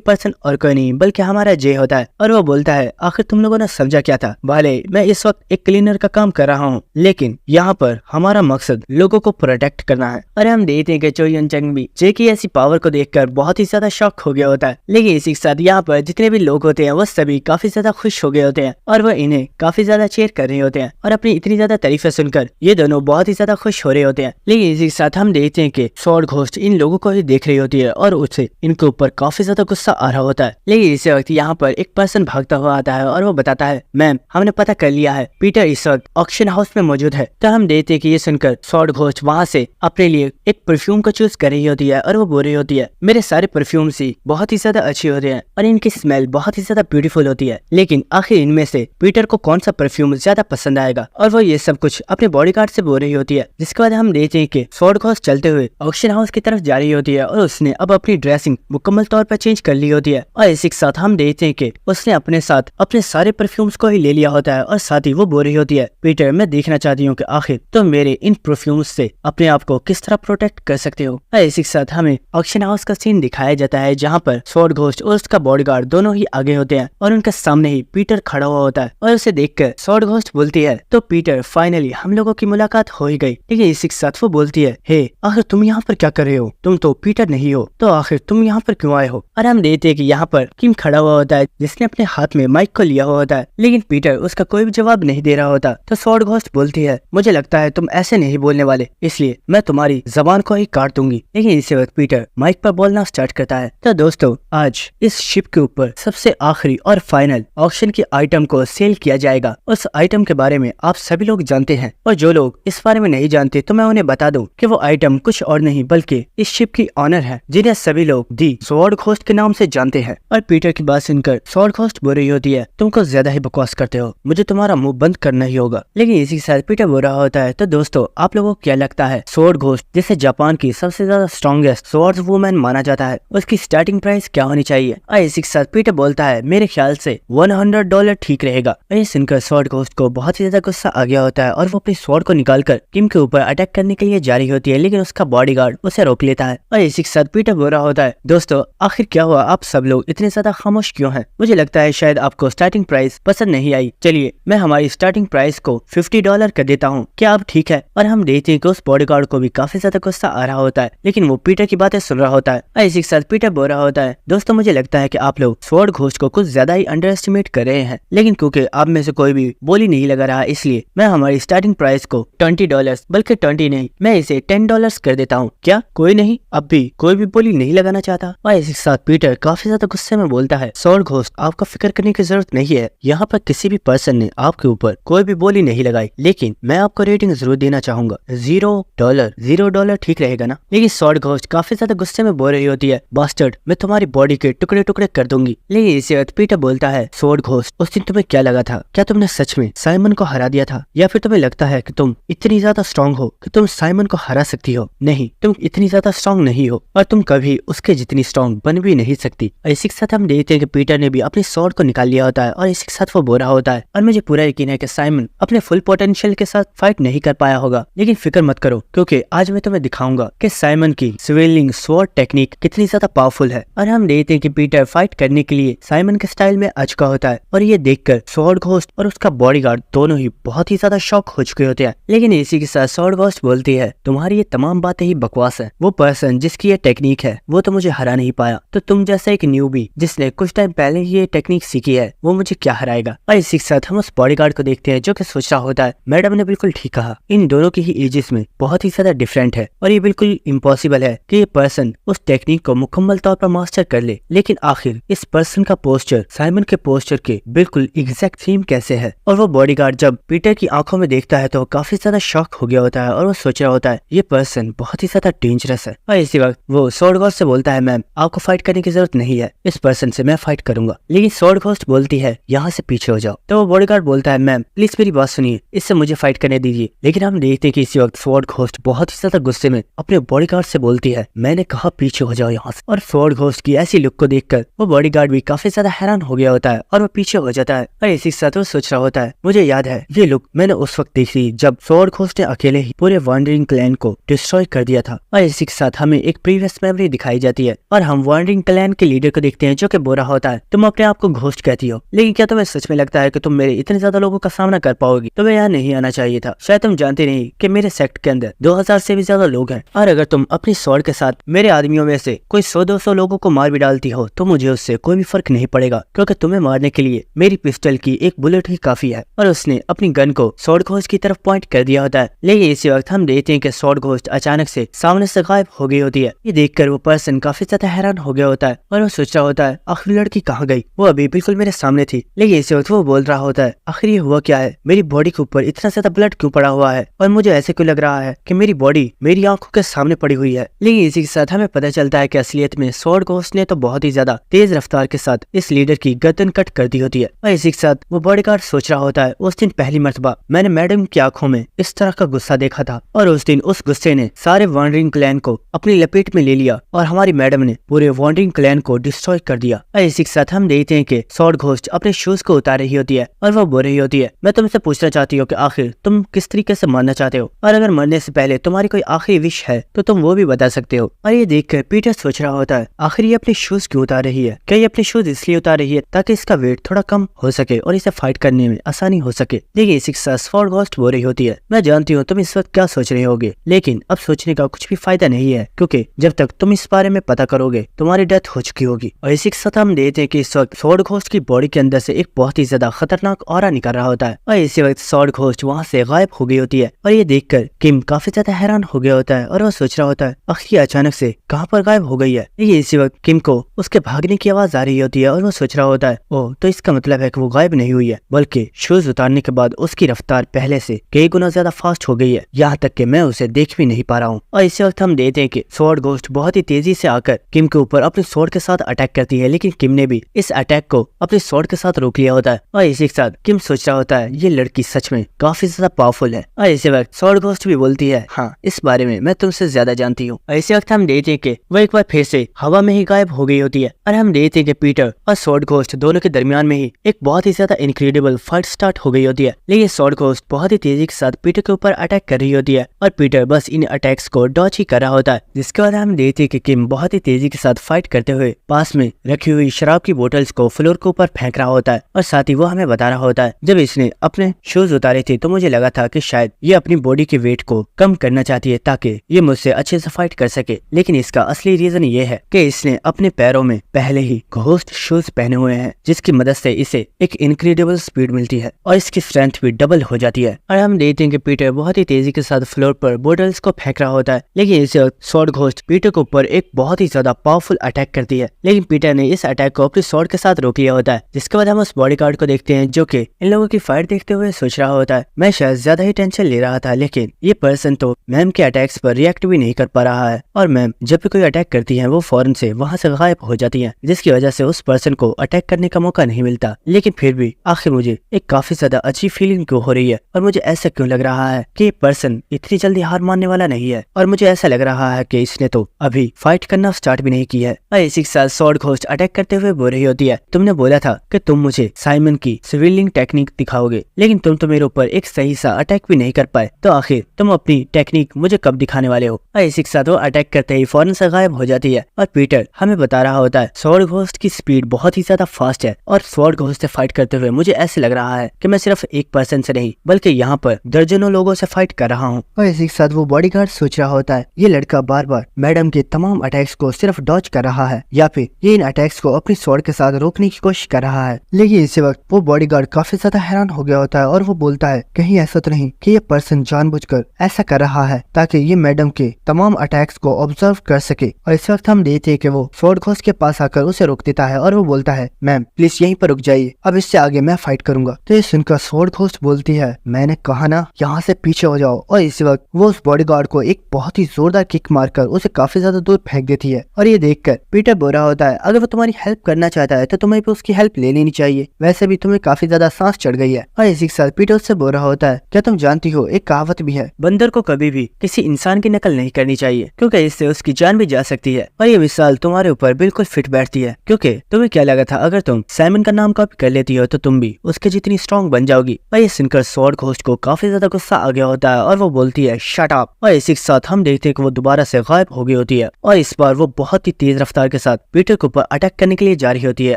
पर्सन और कोई नहीं बल्कि हमारा जे होता है और वो बोलता है, आखिर तुम लोगों ने समझा क्या था। भले मैं इस वक्त एक क्लीनर का काम कर रहा हूँ लेकिन यहाँ पर हमारा मकसद लोगों को प्रोटेक्ट करना है। और हम देखते हैं कि चो यून चंग भी जे की ऐसी पावर को देखकर बहुत ही ज्यादा शॉक हो गया होता है। लेकिन इसी के साथ यहाँ पर जितने भी लोग होते हैं वो सभी काफी ज्यादा खुश हो गए होते हैं और वो इन्हें काफी ज्यादा चेयर कर रहे होते हैं और अपनी इतनी ज्यादा तारीफें सुनकर ये दोनों बहुत ही ज्यादा खुश हो रहे होते हैं। लेकिन इसी के साथ हम देखते हैं कि स्वॉर्ड घोस्ट इन लोगों को ही देख रही होती होती है और उसे इनके ऊपर काफी ज्यादा गुस्सा आ रहा होता है। लेकिन इसी वक्त यहाँ पर एक पर्सन भागता हुआ आता है और वो बताता है, मैम हमने पता कर लिया है, पीटर इस वक्त ऑक्शन हाउस में मौजूद है। तो हम देखते हैं कि ये सुनकर स्वॉर्ड घोस्ट वहाँ से अपने लिए एक परफ्यूम को चूज कर रही होती है और वो बोल रही होती है, मेरे सारे परफ्यूम्स ही बहुत ही ज्यादा अच्छे होते हैं और इनकी स्मेल बहुत ही ज्यादा ब्यूटीफुल होती है, लेकिन आखिर इनमें से पीटर को कौन सा परफ्यूम ज्यादा पसंद आएगा। और वो ये सब कुछ अपने बॉडीगार्ड से बोल रही होती है। जिसके बाद हम देखते हैं कि स्वॉर्ड घोस्ट चलते हुए ऑक्शन हाउस की तरफ जा रही होती है और उसने अब अपनी ड्रेसिंग मुकम्मल तौर पर चेंज कर ली होती है। और इसी के साथ हम देखते हैं कि उसने अपने साथ अपने सारे परफ्यूम्स को ही ले लिया होता है और साथ ही वो बोल रही होती है, पीटर मैं देखना चाहती हूँ कि आखिर तुम मेरे इन परफ्यूम्स से अपने आप को किस तरह प्रोटेक्ट कर सकते हो। और इसी के साथ हमें ऑक्शन हाउस का सीन दिखाया जाता है जहाँ पर स्वॉर्ड घोस्ट और उसका बॉडीगार्ड दोनों ही आगे होते हैं और उनके सामने ही पीटर खड़ा हुआ होता है। और उसे देखकर स्वॉर्ड घोस्ट बोलती है, तो पीटर फाइनली हम लोगों की मुलाकात हो ही गई। लेकिन इसी के साथ वो बोलती है, हे आखिर तुम यहाँ पर क्या कर रहे हो, तुम तो पीटर नहीं हो, तो आखिर तुम यहाँ पर क्यों आए हो। और हम देखते हैं कि यहाँ पर किम खड़ा हुआ होता है जिसने अपने हाथ में माइक को लिया हुआ होता है, लेकिन पीटर उसका कोई भी जवाब नहीं दे रहा होता। तो स्वॉर्ड घोस्ट बोलती है, मुझे लगता है तुम ऐसे नहीं बोलने वाले, इसलिए मैं तुम्हारी जबान को ही काट दूंगी। लेकिन इसी वक्त पीटर माइक पर बोलना स्टार्ट करता है। तो दोस्तों आज इस शिप के ऊपर सबसे आखिरी और फाइनल ऑक्शन की आइटम को सेल किया जाएगा। उस आइटम के बारे में आप सभी लोग जानते हैं और जो लोग इस बारे में नहीं जानते तो मैं उन्हें बता दूं कि वो आइटम कुछ और नहीं बल्कि इस शिप की ऑनर है जिन्हें सभी लोग दी स्वॉर्ड घोस्ट के नाम से जानते हैं। और पीटर की बात सुनकर स्वॉर्ड घोस्ट बोल रही होती है, तुम कुछ ज्यादा ही बकवास करते हो, मुझे तुम्हारा मुंह बंद करना ही होगा। लेकिन इसी के साथ पीटर बोल रहा होता है, तो दोस्तों आप लोगों को क्या लगता है स्वॉर्ड घोस्ट जिसे जापान की सबसे ज्यादा स्ट्रॉन्गेस्ट स्वॉर्ड वुमन माना जाता है उसकी स्टार्टिंग प्राइस क्या होनी चाहिए। और इसी के साथ पीटर बोलता है, मेरे ख्याल से $100 ठीक रहेगा। ये सुनकर स्वॉर्ड घोस्ट को बहुत ही ज्यादा गुस्सा आ गया होता है और वो अपनी स्वॉर्ड को निकालकर किम के ऊपर अटैक करने के लिए जा रही होती है, लेकिन उसका बॉडीगार्ड उसे रोक लेता है। और इसी के साथ पीटर बोल रहा होता है, दोस्तों आखिर क्या हुआ, आप सब लोग इतने ज्यादा खामोश क्यों हैं? मुझे लगता है शायद आपको स्टार्टिंग प्राइस पसंद नहीं आई। चलिए मैं हमारी स्टार्टिंग प्राइस को $50 कर देता हूँ, क्या आप ठीक है? और हम देखते हैं कि उस बॉडीगार्ड को भी काफी ज्यादा गुस्सा आ रहा होता है, लेकिन वो पीटर की बातें सुन रहा होता है। और इसी के साथ पीटर बोल रहा होता है, दोस्तों मुझे लगता है कि आप लोग स्वॉर्ड घोस्ट को कुछ ज्यादा ही अंडर एस्टिमेट कर रहे हैं, लेकिन क्योंकि आप में से कोई भी बोली नहीं लगा रहा इसलिए मैं हमारी स्टार्टिंग प्राइस को $20 बल्कि 20 नहीं मैं इसे $10 कर देता हूँ। क्या कोई नहीं, अब भी कोई भी बोली नहीं लगाना चाहता? और इसी के साथ पीटर काफी ज्यादा गुस्से में बोलता है, स्वॉर्ड घोस्ट आपको फिक्र करने की जरूरत नहीं है, यहाँ पर किसी भी पर्सन ने आपके ऊपर कोई भी बोली नहीं लगाई, लेकिन मैं आपको रेटिंग जरूर देना चाहूंगा, $0 ठीक रहेगा ना? लेकिन स्वॉर्ड घोस्ट काफी ज्यादा गुस्से में बोल रही होती है, बास्टर्ड मैं तुम्हारी बॉडी के टुकड़े टुकड़े कर दूंगी। लेकिन इसी वक्त पीटर बोलता है, स्वॉर्ड घोस्ट उस दिन तुम्हें क्या लगा था, क्या तुमने सच में साइमन को हरा दिया था या फिर तुम्हें लगता है कि तुम इतनी ज्यादा स्ट्रॉन्ग हो कि तुम साइमन को हरा सकती हो? नहीं, तुम इतनी ज्यादा स्ट्रॉन्ग नहीं हो और तुम कभी उसके जितनी स्ट्रॉन्ग बन भी नहीं सकती। और इसी के साथ हम देखते हैं कि पीटर ने भी अपनी स्वॉर्ड को निकाल लिया होता है और इसी के साथ वो बोल रहा होता है, और मुझे पूरा यकीन है कि साइमन अपने फुल पोटेंशियल के साथ फाइट नहीं कर पाया होगा, लेकिन फिक्र मत करो क्योंकि आज मैं तुम्हें दिखाऊंगा कि साइमन की स्वेलिंग स्वॉर्ड टेक्निक कितनी ज्यादा पावरफुल है। और हम देखते हैं कि पीटर फाइट करने के लिए साइमन के स्टाइल में आ चुका होता है और ये देखकर स्वॉर्ड घोस्ट और उसका बॉडीगार्ड दोनों ही बहुत ही ज्यादा शॉक हो चुके होते हैं। लेकिन इसी के साथ स्वॉर्ड घोस्ट बोलती है, तुम्हारी ये तमाम बातें ही बकवास है, वो पर्सन जिसकी ये टेक्निक है वो तो मुझे हरा नहीं पाया, तो तुम जैसा एक न्यूबी जिसने कुछ टाइम पहले ही ये टेक्निक सीखी है वो मुझे क्या हराएगा। और इसी के साथ हम उस बॉडीगार्ड को देखते हैं जो कि सोच रहा होता है, मैडम ने बिल्कुल ठीक कहा, इन दोनों की ही एजेस में बहुत ही ज्यादा डिफरेंट है और ये बिल्कुल इम्पॉसिबल है कि ये पर्सन उस टेक्निक को मुकम्मल तौर पर मास्टर कर ले। लेकिन आखिर इस पर्सन का पोस्चर साइमन के पोस्चर के बिल्कुल एग्जैक्ट सेम कैसे है? और वो बॉडीगार्ड जब पीटर की आंखों में देखता है तो काफी ज्यादा शॉक हो गया होता है और वो सोच रहा होता है ये पर्सन बहुत ही ज्यादा डेंजरस है। और इसी वक्त वो स्वॉर्ड घोस्ट से बोलता है, मैम आपको फाइट करने की जरूरत नहीं है, इस पर्सन से मैं फाइट करूंगा। लेकिन स्वॉर्ड घोस्ट बोलती है, यहाँ से पीछे हो जाओ। तो वो बॉडीगार्ड बोलता है, मैम प्लीज मेरी बात सुनिए, इससे मुझे फाइट करने दीजिए। लेकिन हम देखते हैं कि इसी वक्त स्वॉर्ड घोस्ट बहुत ही ज्यादा गुस्से में अपने बॉडीगार्ड से बोलती है, मैंने कहा पीछे हो जाओ यहाँ से। और स्वॉर्ड घोस्ट की ऐसी लुक को देखकर वो बॉडीगार्ड भी काफी ज्यादा हैरान हो गया होता है और वो पीछे हो जाता है। और इसी के साथ वो सोच रहा होता है, मुझे याद है ये लुक मैंने उस वक्त देखी जब स्वॉर्ड घोस्ट ने अकेले ही पूरे वांडरिंग क्लैन को डिस्ट्रॉय कर दिया था। और इसी के साथ हमें एक प्रीवियस मेमोरी दिखाई जाती है और हम वांडरिंग क्लैन के लीडर को देखते हैं जो कि बोल रहा होता है, तुम अपने आप को घोस्ट कहती हो, लेकिन क्या तुम्हें सच में लगता है कि तुम मेरे इतने ज्यादा लोगों का सामना कर पाओगी? तुम्हें यहाँ नहीं आना चाहिए था, शायद तुम जानते नहीं कि मेरे सेक्ट के अंदर 2000 से भी ज्यादा लोग हैं और अगर तुम अपनी स्वॉर्ड के साथ मेरे आदमियों में से कोई 100-200 लोगों को मार भी डालती हो तो मुझे उससे कोई भी फर्क नहीं पड़ेगा, क्योंकि तुम्हें मारने के लिए मेरी पिस्टल की एक बुलेट ही काफी है। और उसने अपनी गन को स्वॉर्ड घोस्ट की तरफ पॉइंट कर दिया होता है। लेकिन इसी वक्त हम देखते हैं कि स्वॉर्ड घोस्ट अचानक से सामने से गायब हो गई होती है। ये देखकर वो पर्सन काफी ज्यादा हैरान हो गया होता है और वो सोच रहा होता है आखिर लड़की कहाँ गई, वो अभी बिल्कुल मेरे सामने थी। लेकिन इसी वक्त वो बोल रहा होता है आखिर ये हुआ क्या है, मेरी बॉडी के ऊपर इतना ज्यादा ब्लड क्यों पड़ा हुआ है और मुझे ऐसे क्यों लग रहा है कि मेरी बॉडी मेरी आंखों के सामने पड़ी हुई है। लेकिन इसी के साथ हमें पता चलता है कि असलियत में स्वॉर्ड घोस्ट ने तो बहुत ही ज्यादा तेज रफ्तार के साथ इस लीडर की गर्दन कट कर दी होती है। और इसी के साथ वो बॉडीगार्ड सोच रहा होता है उस दिन पहली मर्तबा मैंने मैडम की आंखों में इस तरह का गुस्सा देखा था और उस दिन उस गुस्से ने सारे वॉन्डरिंग क्लैन को अपनी लपेट में ले लिया और हमारी मैडम ने पूरे वॉन्डरिंग क्लैन को डिस्ट्रॉय कर दिया। और इसी के साथ हम देखते हैं कि स्वॉर्ड घोस्ट अपने शूज को उतार रही होती है और वो बोल रही होती है मैं तुमसे पूछना चाहती हूँ कि आखिर तुम किस तरीके से मरना चाहते हो और अगर मरने से पहले तुम्हारी कोई आखिरी विश है तो तुम वो भी बता सकते हो। और ये देखकर पीटर सोच रहा होता है आखिर ये अपने शूज क्यों उतार रही है, क्या ये अपने शूज इसलिए उतार रही है ताकि इसका वेट थोड़ा कम हो सके और इसे फाइट करने में आसानी हो सके। देखिए इसी के साथ स्वॉर्ड घोस्ट बोल रही होती है मैं जानती हूँ तुम इस वक्त क्या सोच रहे होगे, लेकिन अब सोचने का कुछ भी फायदा नहीं है क्योंकि जब तक तुम इस बारे में पता करोगे तुम्हारी डेथ हो चुकी होगी। और इसी के साथ हम देखते हैं कि इस वक्त स्वॉर्ड घोस्ट की बॉडी के अंदर से एक बहुत ही ज्यादा खतरनाक ऑरा निकल रहा होता है और इसी वक्त स्वॉर्ड घोस्ट वहाँ से गायब हो गई होती है। और ये देखकर किम काफी ज्यादा हैरान हो गया होता है और वो सोच रहा होता है आखिर अचानक से कहाँ पर गायब हो गई है। ये इसी वक्त किम को उसके भागने की आवाज आ रही होती है और वो सोच रहा होता है ओह तो इसका मतलब है कि वो गायब नहीं हुई है बल्कि शूज उतारने के बाद उसकी रफ्तार पहले से कई गुना ज्यादा फास्ट हो गई है, यहाँ तक कि मैं उसे देख भी नहीं पा रहा हूँ। और इसी वक्त हम देखते हैं कि स्वॉर्ड घोस्ट बहुत ही तेजी से आकर किम के ऊपर अपने स्वॉर्ड के साथ अटैक करती है, लेकिन किम ने भी इस अटैक को अपने स्वॉर्ड के साथ रोक लिया होता है। और इसी के साथ किम सोच रहा होता है ये लड़की सच में काफी ज्यादा पावरफुल है। और इसी वक्त स्वॉर्ड घोस्ट भी बोलती है हाँ इस बारे में मैं तुमसे ज्यादा जानती हूँ। और इसी वक्त हम देखते हैं कि वो एक बार फिर से हवा में ही गायब हो गई होती है और हम देखते हैं कि पीटर और स्वॉर्ड घोस्ट दोनों के दरमियान में ही एक बहुत ही ज्यादा इनक्रेडिबल फाइट स्टार्ट हो गई होती है। लेकिन स्वॉर्ड घोस्ट बहुत ही तेजी के साथ पीटर के ऊपर अटैक कर रही होती है और पीटर बस इन अटैक्स को डॉच ही कर रहा होता है। जिसके बाद हम देखते हैं कि किम बहुत ही तेजी के साथ फाइट करते हुए पास में रखी हुई शराब की बोतल्स को फ्लोर के ऊपर फेंक रहा होता है और साथ ही वो हमें बता रहा होता है जब इसने अपने शूज उतारे थे तो मुझे लगा था कि शायद ये अपनी बॉडी के वेट को कम करना चाहती है ताकि ये मुझसे अच्छे से फाइट कर सके, लेकिन इसका असली रीजन ये है कि इसने अपने पैरों में पहले ही घोस्ट शूज पहने हुए हैं जिसकी मदद से इसे एक इनक्रेडिबल स्पीड मिलती है और इसकी स्ट्रेंथ भी डबल हो जाती है। और हम देखते हैं कि पीटर बहुत ही तेजी के साथ फ्लोर पर बोटल्स को फेंक रहा होता है, लेकिन इस वक्त स्वॉर्ड घोस्ट पीटर के ऊपर एक बहुत ही ज्यादा पावरफुल अटैक करती है, लेकिन पीटर ने इस अटैक को अपने स्वॉर्ड के साथ रोक लिया होता है। जिसके बाद हम उस बॉडीगार्ड को देखते हैं जो कि इन लोगों की फाइट देखते हुए सोच रहा होता है मैं शायद ज्यादा ही टेंशन ले रहा था, लेकिन ये पर्सन तो मैम के अटैक्स पर रिएक्ट भी नहीं कर पा रहा है और मैम जब भी कोई अटैक करती है वो फौरन से वहाँ से गायब हो जाती है, जिसकी वजह से उस पर्सन को अटैक करने का मौका नहीं मिलता। लेकिन फिर भी आखिर मुझे एक काफी ज्यादा अच्छी फीलिंग क्यों हो रही है और मुझे ऐसा क्यों लग रहा है कि ये पर्सन इतनी जल्दी हार मानने वाला नहीं है और मुझे ऐसा लग रहा है कि इसने तो अभी फाइट करना स्टार्ट भी नहीं किया है। और इसी के साथ स्वॉर्ड घोस्ट अटैक करते हुए बोल रही होती है तुमने बोला था कि तुम मुझे साइमन की स्विलिंग टेक्निक दिखाओगे, लेकिन तुम तो मेरे ऊपर एक सही सा अटैक भी नहीं कर पाए, तो आखिर तुम अपनी टेक्निक मुझे कब दिखाने वाले हो। और इसी के साथ वो अटैक करते ही फौरन से गायब हो जाती है और पीटर हमें बता रहा होता है स्वॉर्ड घोस्ट की स्पीड बहुत ही ज्यादा फास्ट है और स्वॉर्ड घोस्ट से फाइट करते हुए मुझे ऐसे लग रहा है कि मैं सिर्फ एक पर्सन से नहीं बल्कि यहाँ पर दर्जनों लोगों से फाइट कर रहा हूँ। और इसी के साथ वो बॉडीगार्ड सोच रहा होता है ये लड़का बार बार मैडम के तमाम अटैक्स को सिर्फ डॉज कर रहा है या फिर ये इन अटैक्स को अपनी स्वॉर्ड के साथ रोकने की कोशिश कर रहा है। लेकिन इसी वक्त वो बॉडीगार्ड काफी ज्यादा हैरान हो गया होता है और वो बोलता है कहीं ऐसा तो नहीं कि ये पर्सन जानबूझकर ऐसा कर रहा है ताकि ये मैडम के तमाम अटैक्स को ऑब्जर्व कर सके। और इस वक्त हम देखते हैं कि वो स्वॉर्ड घोस्ट के पास आकर उसे रोक देता है और वो बोलता है मैम प्लीज यहीं पर रुक जाइए, अब इससे आगे मैं फाइट करूंगा। तो ये सुनकर स्वॉर्ड घोस्ट बोलती है मैंने कहा ना यहाँ से पीछे हो जाओ। और इसी वक्त वो उस बॉडीगार्ड को एक बहुत ही जोरदार किक मारकर उसे काफी ज्यादा दूर फेंक देती है। और ये देखकर पीटर बोल रहा होता है अगर वो तुम्हारी हेल्प करना चाहता है तो तुम्हें भी उसकी हेल्प ले लेनी चाहिए, वैसे भी तुम्हें काफी ज्यादा सांस चढ़ गई है। और इसी के साथ पीटर उससे बोल रहा होता है क्या तुम जानती हो एक कहावत भी है बंदर को कभी भी किसी इंसान की नकल नहीं करनी चाहिए क्योंकि इससे उसकी जान भी जा सकती है। और ये मिसाल तुम्हारे ऊपर बिल्कुल फिट बैठती है क्योंकि तुम्हें क्या लगा था अगर तुम साइमन का नाम कॉपी कर लेती हो तो तुम भी उसके जितनी स्ट्रॉन्ग बन जाओगी। और ये सुनकर स्वॉर्ड घोस्ट को काफी ज्यादा गुस्सा आ गया होता है और वो बोलती है शट अप। और इसी के साथ हम देखते हैं कि वो दोबारा से गायब हो गई होती है और इस बार वो बहुत ही तेज रफ्तार के साथ पीटर के ऊपर अटैक करने के लिए जा रही होती है।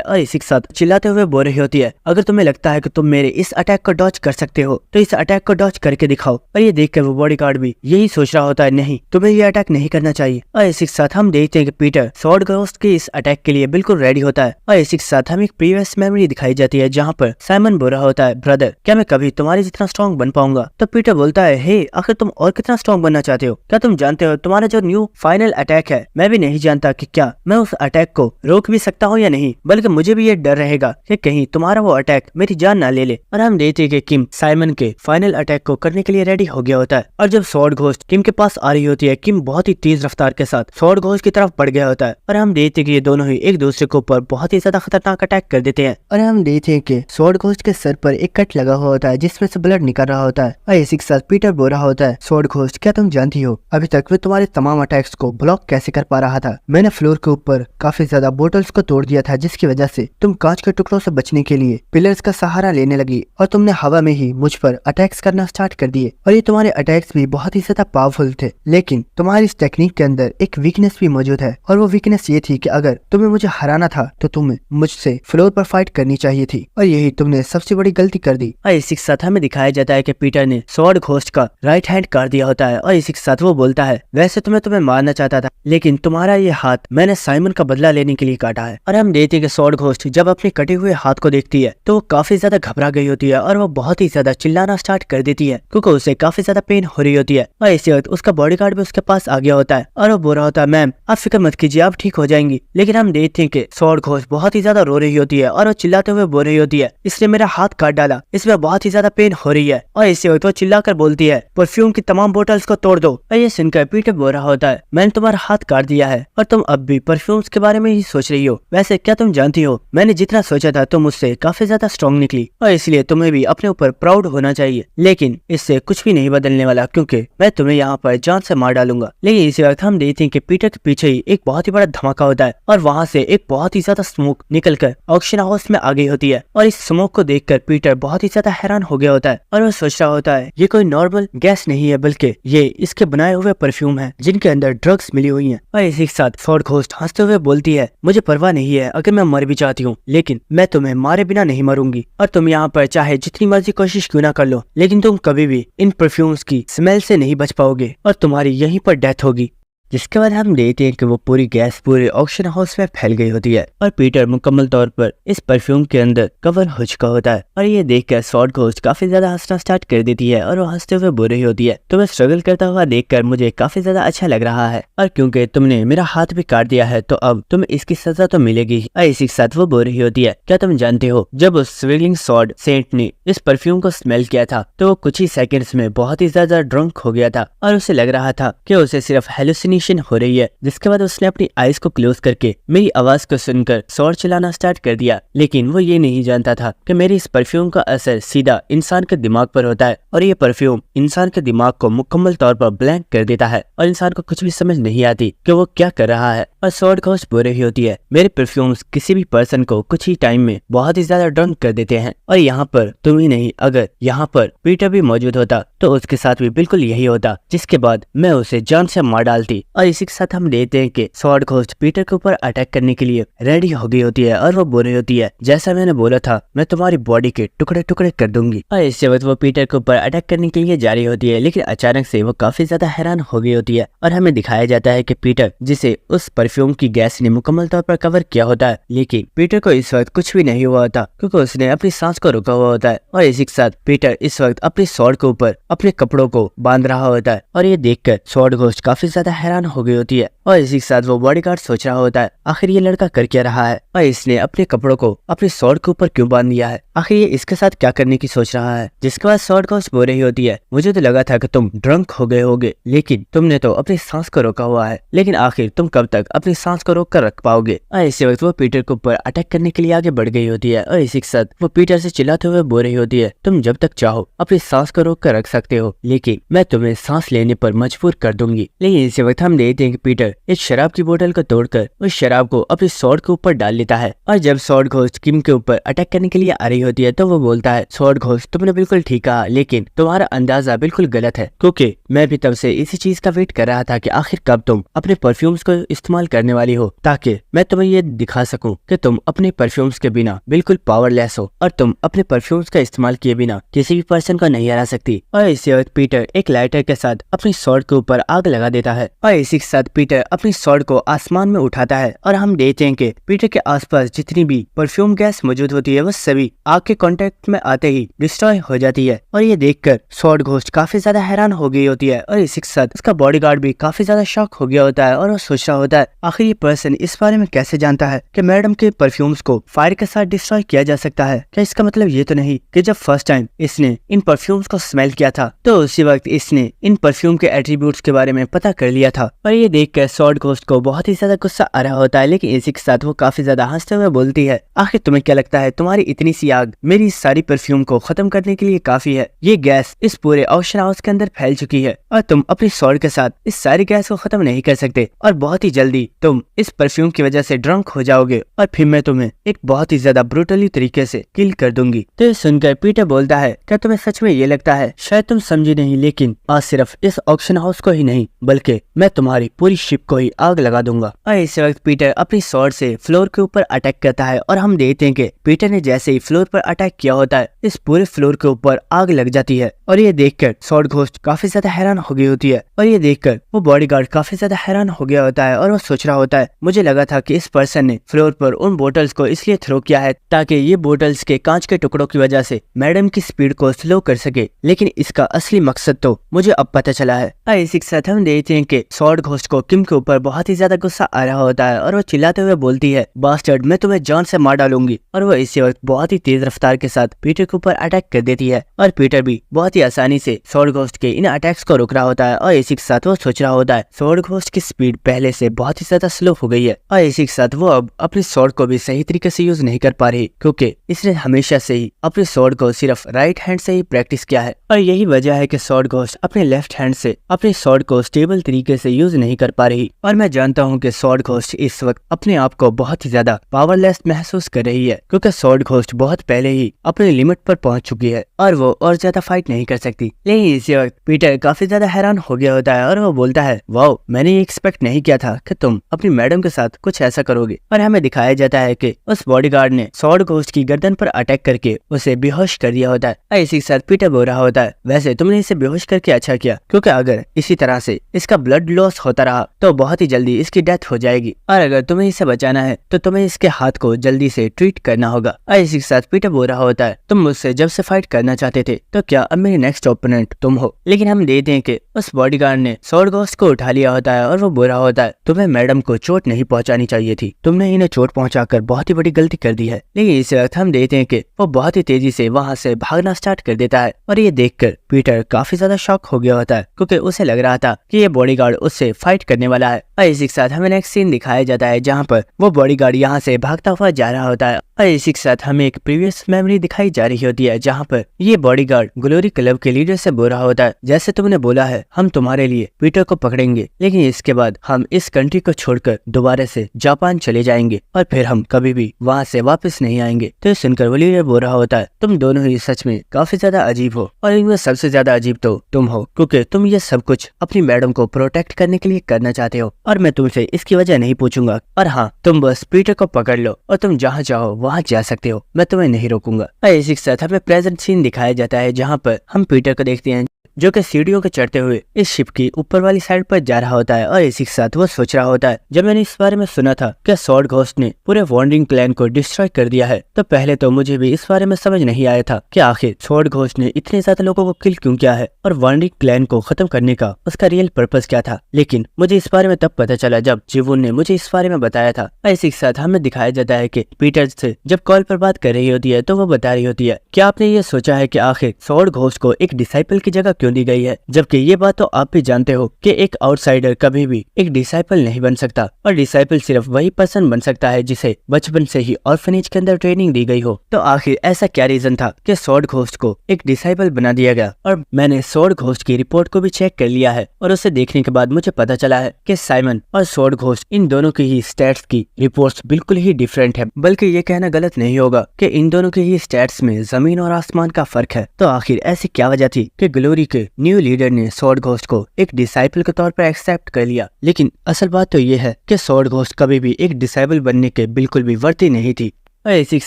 और इसी के साथ चिल्लाते हुए बोल रही होती है अगर तुम्हें लगता है कि तुम मेरे इस अटैक को डॉज कर सकते हो तो इस अटैक को डॉज करके दिखाओ। और ये देखकर वो बॉडीगार्ड भी यही सोच रहा होता है नहीं तुम्हें ये अटैक नहीं करना चाहिए। और इसी के साथ हम देखते हैं कि पीटर स्वॉर्ड घोस्ट के इस अटैक के लिए बिल्कुल रेडी होता है। और इसी के साथ हमें एक प्रीवियस मेमोरी दिखाई जाती है जहाँ पर साइमन बोल रहा होता है ब्रदर क्या मैं कभी तुम्हारे जितना स्ट्रॉन्ग बन पाऊंगा। तो पीटर बोलता है हे आखिर तुम और कितना स्ट्रॉन्ग बनना चाहते हो, क्या तुम जानते हो तुम्हारा जो न्यू फाइनल अटैक है। मैं भी नहीं जानता कि क्या मैं उस अटैक को रोक भी सकता हूँ या नहीं, बल्कि मुझे भी ये डर रहेगा कि कहीं तुम्हारा वो अटैक मेरी जान ना ले ले। और हम देखते हैं कि किम साइमन के फाइनल अटैक को करने के लिए रेडी हो गया होता है। और जब स्वॉर्ड घोस्ट किम के पास आ रही होती है, किम बहुत ही तेज रफ्तार के साथ स्वॉर्ड घोस्ट की तरफ बढ़ गया होता है। और हम देखते हैं कि ये दोनों ही एक दूसरे के ऊपर बहुत ही ज्यादा खतरनाक अटैक कर देते हैं। और हम देखते हैं कि स्वॉर्ड घोस्ट के सर पर एक कट लगा हुआ होता है जिसमें से ब्लड निकल रहा होता है। और इसी के साथ पीटर बोल रहा होता है, स्वॉर्ड घोस्ट क्या तुम जानती हो अभी तक मैं तुम्हारे तमाम अटैक्स को ब्लॉक कैसे कर पा रहा था? मैंने फ्लोर के ऊपर काफी ज्यादा बोटल्स को तोड़ दिया था, जिसकी वजह से तुम कांच के टुकड़ों से बचने के लिए पिलर्स का सहारा लेने लगी और तुमने हवा में ही मुझ पर अटैक्स करना स्टार्ट कर दिए। और ये तुम्हारे अटैक्स भी बहुत ही ज्यादा पावरफुल थे, लेकिन तुम्हारी इस टेक्निक के अंदर एक वीकनेस भी मौजूद है। और वो वीकनेस ये थी कि अगर तुम्हें मुझे हराना था तो तुम्हें मुझसे फ्लोर पर फाइट करनी चाहिए थी, और यही तुमने सबसे बड़ी गलती कर दी। और इसी के साथ हमें दिखाया जाता है कि पीटर ने स्वॉर्ड घोस्ट का राइट हैंड काट दिया होता है। और इसी के साथ वो बोलता है, वैसे तो मैं तुम्हें मारना चाहता था, लेकिन तुम्हारा ये हाथ मैंने साइमन का बदला लेने के लिए काटा है। और हम देखते हैं कि स्वॉर्ड घोस्ट जब अपने कटे हुए हाथ को देखती है तो वो काफी ज्यादा घबरा गई होती है और वो बहुत ही ज्यादा चिल्लाना स्टार्ट कर देती है, क्योंकि उसे काफी ज्यादा पेन हो रही होती है। और इसी वक्त उसका बॉडीगार्ड भी उसके पास आ गया होता है और वो बोल रहा होता है, मैम आप फिक्र मत कीजिए, आप ठीक हो जाएंगी। लेकिन हम देखते हैं कि स्वॉर्ड घोस्ट बहुत ही ज्यादा रो रही होती है और वो चिल्लाते हुए बोल रही होती है, इसने मेरा हाथ काट डाला, इसमें बहुत ही ज्यादा पेन हो रही है। और इसी वक्त वो चिल्लाकर बोलती है, परफ्यूम की तमाम बोतल्स को तोड़ दो। और ये सुनकर पीटर बोल रहा होता है, मैंने तुम्हारा हाथ काट दिया है और तुम अब भी परफ्यूम्स के बारे में ही सोच रही हो। वैसे क्या तुम जानती हो, मैंने जितना सोचा था तुम मुझसे काफी ज्यादा स्ट्रॉन्ग निकली, और इसलिए तुम्हें भी अपने ऊपर प्राउड होना चाहिए। लेकिन इससे कुछ भी नहीं बदलने वाला, क्योंकि मैं तुम्हें यहाँ पर जान से मार डालूंगा। लेकिन इसी वक्त हम देखते हैं कि पीटर के पीछे ही एक बहुत ही बड़ा धमाका होता है और वहाँ से एक बहुत ही ज्यादा स्मोक निकलकर ऑक्शन हाउस में आ गई होती है। और इस स्मोक को देखकर पीटर बहुत ही ज्यादा हैरान हो गया होता है और वो सोच रहा होता है, ये कोई नॉर्मल गैस नहीं है, बल्कि ये इसके बनाए हुए परफ्यूम है जिनके अंदर ड्रग्स मिली हुई हैं। और इसी के साथ स्वॉर्ड घोस्ट हंसते हुए बोलती है, मुझे परवाह नहीं है अगर मैं मर भी जाती हूँ, लेकिन मैं तुम्हें मारे बिना नहीं मरूंगी। और तुम यहाँ पर चाहे जितनी मर्जी कोशिश क्यों ना कर लो, लेकिन तुम कभी भी इन परफ्यूम्स की स्मेल से नहीं बच पाओगे और तुम्हारी यहीं पर डेथ होगी। जिसके बाद हम देखते हैं कि वो पूरी गैस पूरे ऑक्शन हाउस में फैल गई होती है और पीटर मुकम्मल तौर पर इस परफ्यूम के अंदर कवर हो चुका होता है। और ये देखकर स्वॉर्ड घोस्ट काफी ज्यादा हंसना स्टार्ट कर देती है और वो हंसते हुए बोल रही होती है, तुम्हें स्ट्रगल करता हुआ देखकर मुझे काफी ज्यादा अच्छा लग रहा है, और क्योंकि तुमने मेरा हाथ भी काट दिया है तो अब तुम्हें इसकी सजा तो मिलेगी। और इसी के साथ वो बोल रही होती है, क्या तुम जानते हो, जब उस स्विगलिंग स्वॉर्ड सेंट ने इस परफ्यूम को स्मेल किया था तो वो कुछ ही सेकेंड्स में बहुत ही ज्यादा ड्रंक हो गया था और उसे लग रहा था कि उसे सिर्फ हेलुसिनेशन हो रही है। जिसके बाद उसने अपनी आईज को क्लोज करके मेरी आवाज को सुनकर स्वॉर्ड चलाना स्टार्ट कर दिया। लेकिन वो ये नहीं जानता था कि मेरी इस परफ्यूम का असर सीधा इंसान के दिमाग पर होता है और ये परफ्यूम इंसान के दिमाग को मुकम्मल तौर पर ब्लैंक कर देता है और इंसान को कुछ भी समझ नहीं आती कि वो क्या कर रहा है। और स्वॉर्ड घोस्ट बोल रही होती है, मेरे परफ्यूम्स किसी भी पर्सन को कुछ ही टाइम में बहुत ही ज्यादा ड्रंक कर देते हैं, और यहाँ पर तुम ही नहीं, अगर यहाँ पर पीटर भी मौजूद होता तो उसके साथ भी बिल्कुल यही होता, जिसके बाद मैं उसे जान से मार डालती। और इसी के साथ हम देखते हैं कि स्वॉर्ड घोस्ट पीटर के ऊपर अटैक करने के लिए रेडी हो गई होती है और वो बोल रही होती है, जैसा मैंने बोला था मैं तुम्हारी बॉडी के टुकड़े टुकड़े कर दूंगी। और इसी वक्त वो पीटर के ऊपर अटैक करने के लिए जा रही होती है, लेकिन अचानक से वो काफी ज्यादा हैरान हो गई होती है और हमें दिखाया जाता है कि पीटर, जिसे उस परफ्यूम की गैस ने मुकम्मल तौर पर कवर किया होता है, लेकिन पीटर को इस वक्त कुछ भी नहीं हुआ होता क्योंकि उसने अपनी सांस को रोका हुआ होता है। और इसी के साथ पीटर इस वक्त अपने स्वॉर्ड के ऊपर अपने कपड़ों को बांध रहा होता है और ये देखकर स्वॉर्ड घोस्ट काफी ज्यादा हैरान हो गई होती है। और इसी के साथ वो बॉडीगार्ड सोच रहा होता है, आखिर ये लड़का कर क्या रहा है और इसने अपने कपड़ों को अपने स्वॉर्ड के ऊपर क्यों बांध दिया है, आखिर ये इसके साथ क्या करने की सोच रहा है। जिसके बाद स्वॉर्ड घोस्ट बोल रही होती है, मुझे तो लगा था कि तुम ड्रंक हो गए होगे, लेकिन तुमने तो अपनी सांस को रोका हुआ है, लेकिन आखिर तुम कब तक अपनी सांस को रोक कर रख पाओगे। और इसी वक्त वो पीटर के ऊपर अटैक करने के लिए आगे बढ़ गई होती है और इसी के साथ वो पीटर से चिल्लाते हुए बोल रही होती है, तुम जब तक चाहो अपनी सांस को रोक कर रख सकते हो, लेकिन मैं तुम्हें सांस लेने पर मजबूर कर दूंगी। लेकिन इसी वक्त हम देखते हैं कि पीटर एक शराब की बोतल को तोड़कर उस शराब को अपने स्वॉर्ड के ऊपर डाल लेता है। और जब स्वॉर्ड घोस्ट किम के ऊपर अटैक करने के लिए आ रही होती है तो वो बोलता है, स्वॉर्ड घोस्ट तुमने बिल्कुल ठीक कहा, लेकिन तुम्हारा अंदाजा बिल्कुल गलत है, क्योंकि मैं भी तब से इसी चीज का वेट कर रहा था कि आखिर कब तुम अपने परफ्यूम्स को इस्तेमाल करने वाली हो, ताकि मैं तुम्हें ये दिखा सकूं कि तुम अपने परफ्यूम्स के बिना बिल्कुल पावरलेस हो और तुम अपने परफ्यूम्स का इस्तेमाल किए बिना किसी भी पर्सन को नहीं हरा सकती। और इसी वक्त पीटर एक लाइटर के साथ अपनी स्वॉर्ड के ऊपर आग लगा देता है और इसी के साथ पीटर अपनी स्वॉर्ड को आसमान में उठाता है और हम देखते हैं कि पीटर के आसपास जितनी भी परफ्यूम गैस मौजूद होती है वो सभी आग के कांटेक्ट में आते ही डिस्ट्रॉय हो जाती है। और ये देखकर स्वॉर्ड घोस्ट काफी ज्यादा हैरान हो गई होती है और इसी के साथ उसका बॉडीगार्ड भी काफी ज्यादा शॉक हो गया होता है और वो सोच रहा होता है आखिर ये पर्सन इस बारे में कैसे जानता है कि मैडम के परफ्यूम्स को फायर के साथ डिस्ट्रॉय किया जा सकता है। क्या इसका मतलब ये तो नहीं कि जब फर्स्ट टाइम इसने इन परफ्यूम्स को स्मेल किया था तो उसी वक्त इसने इन परफ्यूम के एट्रीब्यूट्स के बारे में पता कर लिया था। और ये देखकर स्वॉर्ड घोस्ट को बहुत ही ज्यादा गुस्सा आ रहा होता है, लेकिन इसी के साथ वो काफी ज्यादा हंसते हुए बोलती है आखिर तुम्हें क्या लगता है तुम्हारी इतनी सी आग मेरी सारी परफ्यूम को खत्म करने के लिए काफी है। ये गैस इस पूरे ओशन हाउस के अंदर फैल चुकी है और तुम अपनी स्वॉर्ड के साथ इस सारी गैस को खत्म नहीं कर सकते और बहुत ही जल्दी तुम इस परफ्यूम की वजह से ड्रंक हो जाओगे और फिर मैं तुम्हें एक बहुत ही ज्यादा ब्रूटली तरीके से किल कर दूंगी। तो ये सुनकर पीटर बोलता है क्या तुम्हें सच में ये लगता है? शायद तुम समझी नहीं, लेकिन आज सिर्फ इस ऑक्शन हाउस को ही नहीं बल्कि मैं तुम्हारी पूरी शिप को ही आग लगा दूंगा। और इस वक्त पीटर अपनी स्वॉर्ड से फ्लोर के ऊपर अटैक करता है और हम देखते हैं कि पीटर ने जैसे ही फ्लोर पर अटैक किया होता है इस पूरे फ्लोर के ऊपर आग लग जाती है। और ये देखकर स्वॉर्ड घोस्ट काफी ज्यादा हैरान हो गई होती है और ये देखकर वो बॉडीगार्ड काफी ज्यादा हैरान हो गया होता है और वो सोच रहा होता है मुझे लगा था कि इस पर्सन ने फ्लोर पर उन बोटल्स को इसलिए थ्रो किया है ताकि ये बोटल्स के कांच के टुकड़ों की वजह से मैडम की स्पीड को स्लो कर सके, लेकिन इसका असली मकसद तो मुझे अब पता चला है। इसी के साथ हम देखते हैं कि स्वॉर्ड घोस्ट को किम के ऊपर बहुत ही ज्यादा गुस्सा आ रहा होता है और वो चिल्लाते हुए बोलती है बास्टर्ड मैं तुम्हें जान से मार डालूंगी। और वो इसी वक्त बहुत ही तेज रफ्तार के साथ पीटर के ऊपर अटैक कर देती है और पीटर भी बहुत ही आसानी से स्वॉर्ड घोस्ट के इन अटैक्स को रोक रहा होता है। और इसी के साथ वो सोच रहा होता है स्वॉर्ड घोस्ट की स्पीड पहले से बहुत ही ज्यादा स्लो हो गई है और इसी के साथ वो अब अपनी स्वॉर्ड को भी सही तरीके से यूज नहीं कर पा रही क्योंकि इसने हमेशा से ही अपनी स्वॉर्ड को सिर्फ राइट हैंड से ही प्रैक्टिस किया है और यही वजह है कि स्वॉर्ड घोस्ट अपने लेफ्ट हैंड से अपनी स्वॉर्ड को स्टेबल तरीके से यूज नहीं कर पा रही। और मैं जानता हूँ कि स्वॉर्ड घोस्ट इस वक्त अपने आप को बहुत ही ज्यादा पावरलेस महसूस कर रही है क्योंकि स्वॉर्ड घोस्ट बहुत पहले ही अपने लिमिट पर पहुंच चुकी है और वो और ज्यादा फाइट नहीं कर सकती। लेकिन इसी वक्त पीटर काफी ज्यादा हैरान हो गया होता है और वो बोलता है वाओ मैंने ये एक्सपेक्ट नहीं किया था कि तुम अपनी मैडम के साथ कुछ ऐसा करोगे। और हमें दिखाया जाता है कि उस बॉडीगार्ड ने स्वॉर्ड घोस्ट की गर्दन पर अटैक करके उसे बेहोश कर दिया होता है। इसी के साथ पीटर बोल रहा होता है वैसे तुमने इसे बेहोश करके अच्छा किया क्योंकि अगर इसी तरह से इसका ब्लड लॉस होता रहा तो बहुत ही जल्दी इसकी डेथ हो जाएगी और अगर तुम्हें इसे बचाना है तो तुम्हें इसके हाथ को जल्दी से ट्रीट करना होगा। और इसी के साथ पीटर बोल रहा होता है तुम मुझसे जब से फाइट करना चाहते थे तो क्या अब मेरे नेक्स्ट ओपोनेंट तुम हो। लेकिन हम देखते हैं कि उस बॉडीगार्ड ने स्वॉर्ड घोस्ट को उठा लिया होता है और वो बोल रहा होता है तुम्हें मैडम को चोट नहीं पहुंचानी चाहिए थी, तुमने इन्हें चोट पहुंचाकर बहुत ही बड़ी गलती कर दी है। लेकिन इस वक्त हम देखते हैं कि वो बहुत ही तेजी से वहां से भागना स्टार्ट कर देता है और ये देखकर पीटर काफी ज्यादा शॉक हो गया होता है क्योंकि उसे लग रहा था कि ये बॉडीगार्ड उससे फाइट करने वाला है। और इसी के साथ हमें नेक्स्ट सीन दिखाया जाता है जहाँ पर वो बॉडीगार्ड यहाँ से भागता हुआ जा रहा होता है और इसी के साथ हमें एक प्रीवियस मेमोरी दिखाई जा रही होती है जहाँ पर ये बॉडीगार्ड ग्लोरी क्लब के लीडर से बोल रहा होता है जैसे तुमने बोला है हम तुम्हारे लिए पीटर को पकड़ेंगे लेकिन इसके बाद हम इस कंट्री को छोड़कर दोबारा से जापान चले जाएंगे और फिर हम कभी भी वहाँ से वापस नहीं आएंगे। तो सुनकर वो लीडर बोल रहा होता है तुम दोनों ही सच में काफी ज्यादा अजीब हो और इनमें सबसे ज्यादा अजीब तो तुम हो क्योंकि तुम ये सब कुछ अपनी मैडम को प्रोटेक्ट करने के लिए करना चाहते हो और मैं तुमसे इसकी वजह नहीं पूछूंगा। और हाँ तुम बस पीटर को पकड़ लो और तुम जहाँ चाहो वहाँ जा सकते हो, मैं तुम्हें नहीं रोकूंगा। इसी के साथ हमें प्रेजेंट सीन दिखाया जाता है जहाँ पर हम पीटर को देखते हैं जो कि सीढ़ियों के चढ़ते हुए इस शिप की ऊपर वाली साइड पर जा रहा होता है। और इसी के साथ वो सोच रहा होता है जब मैंने इस बारे में सुना था कि स्वॉर्ड घोस्ट ने पूरे वॉन्डरिंग क्लैन को डिस्ट्रॉय कर दिया है तो पहले तो मुझे भी इस बारे में समझ नहीं आया था कि आखिर स्वॉर्ड घोस्ट ने इतने ज्यादा लोगों को किल क्यों किया है और वॉन्डरिंग क्लैन को खत्म करने का उसका रियल पर्पस क्या था। लेकिन मुझे इस बारे में तब पता चला जब जीवून ने मुझे इस बारे में बताया था। इसी के साथ हमें दिखाया जाता है कि पीटर से जब कॉल पर बात कर रही होती है तो वो बता रही होती है क्या आपने ये सोचा है कि आखिर स्वॉर्ड घोस्ट को एक डिसाइपल की जगह क्यों दी गई है, जबकि ये बात तो आप भी जानते हो कि एक आउटसाइडर कभी भी एक डिसाइपल नहीं बन सकता और डिसाइपल सिर्फ वही पर्सन बन सकता है जिसे बचपन से ही ऑर्फनेज के अंदर ट्रेनिंग दी गई हो। तो आखिर ऐसा क्या रीजन था कि स्वॉर्ड घोस्ट को एक डिसाइपल बना दिया गया। और मैंने स्वॉर्ड घोस्ट की रिपोर्ट को भी चेक कर लिया है और उसे देखने के बाद मुझे पता चला है कि साइमन और स्वॉर्ड घोस्ट इन दोनों की ही स्टैट्स की रिपोर्ट्स बिल्कुल ही डिफरेंट है, बल्कि ये कहना गलत नहीं होगा कि इन दोनों की ही स्टैट्स में जमीन और आसमान का फर्क है। तो आखिर ऐसी क्या वजह थी कि ग्लोरी के न्यू लीडर ने स्वॉर्ड घोस्ट को एक डिसाइपल के तौर पर एक्सेप्ट कर लिया। लेकिन असल बात तो ये है कि स्वॉर्ड घोस्ट कभी भी एक डिसाइबल बनने के बिल्कुल भी वर्ती नहीं थी। और इसी के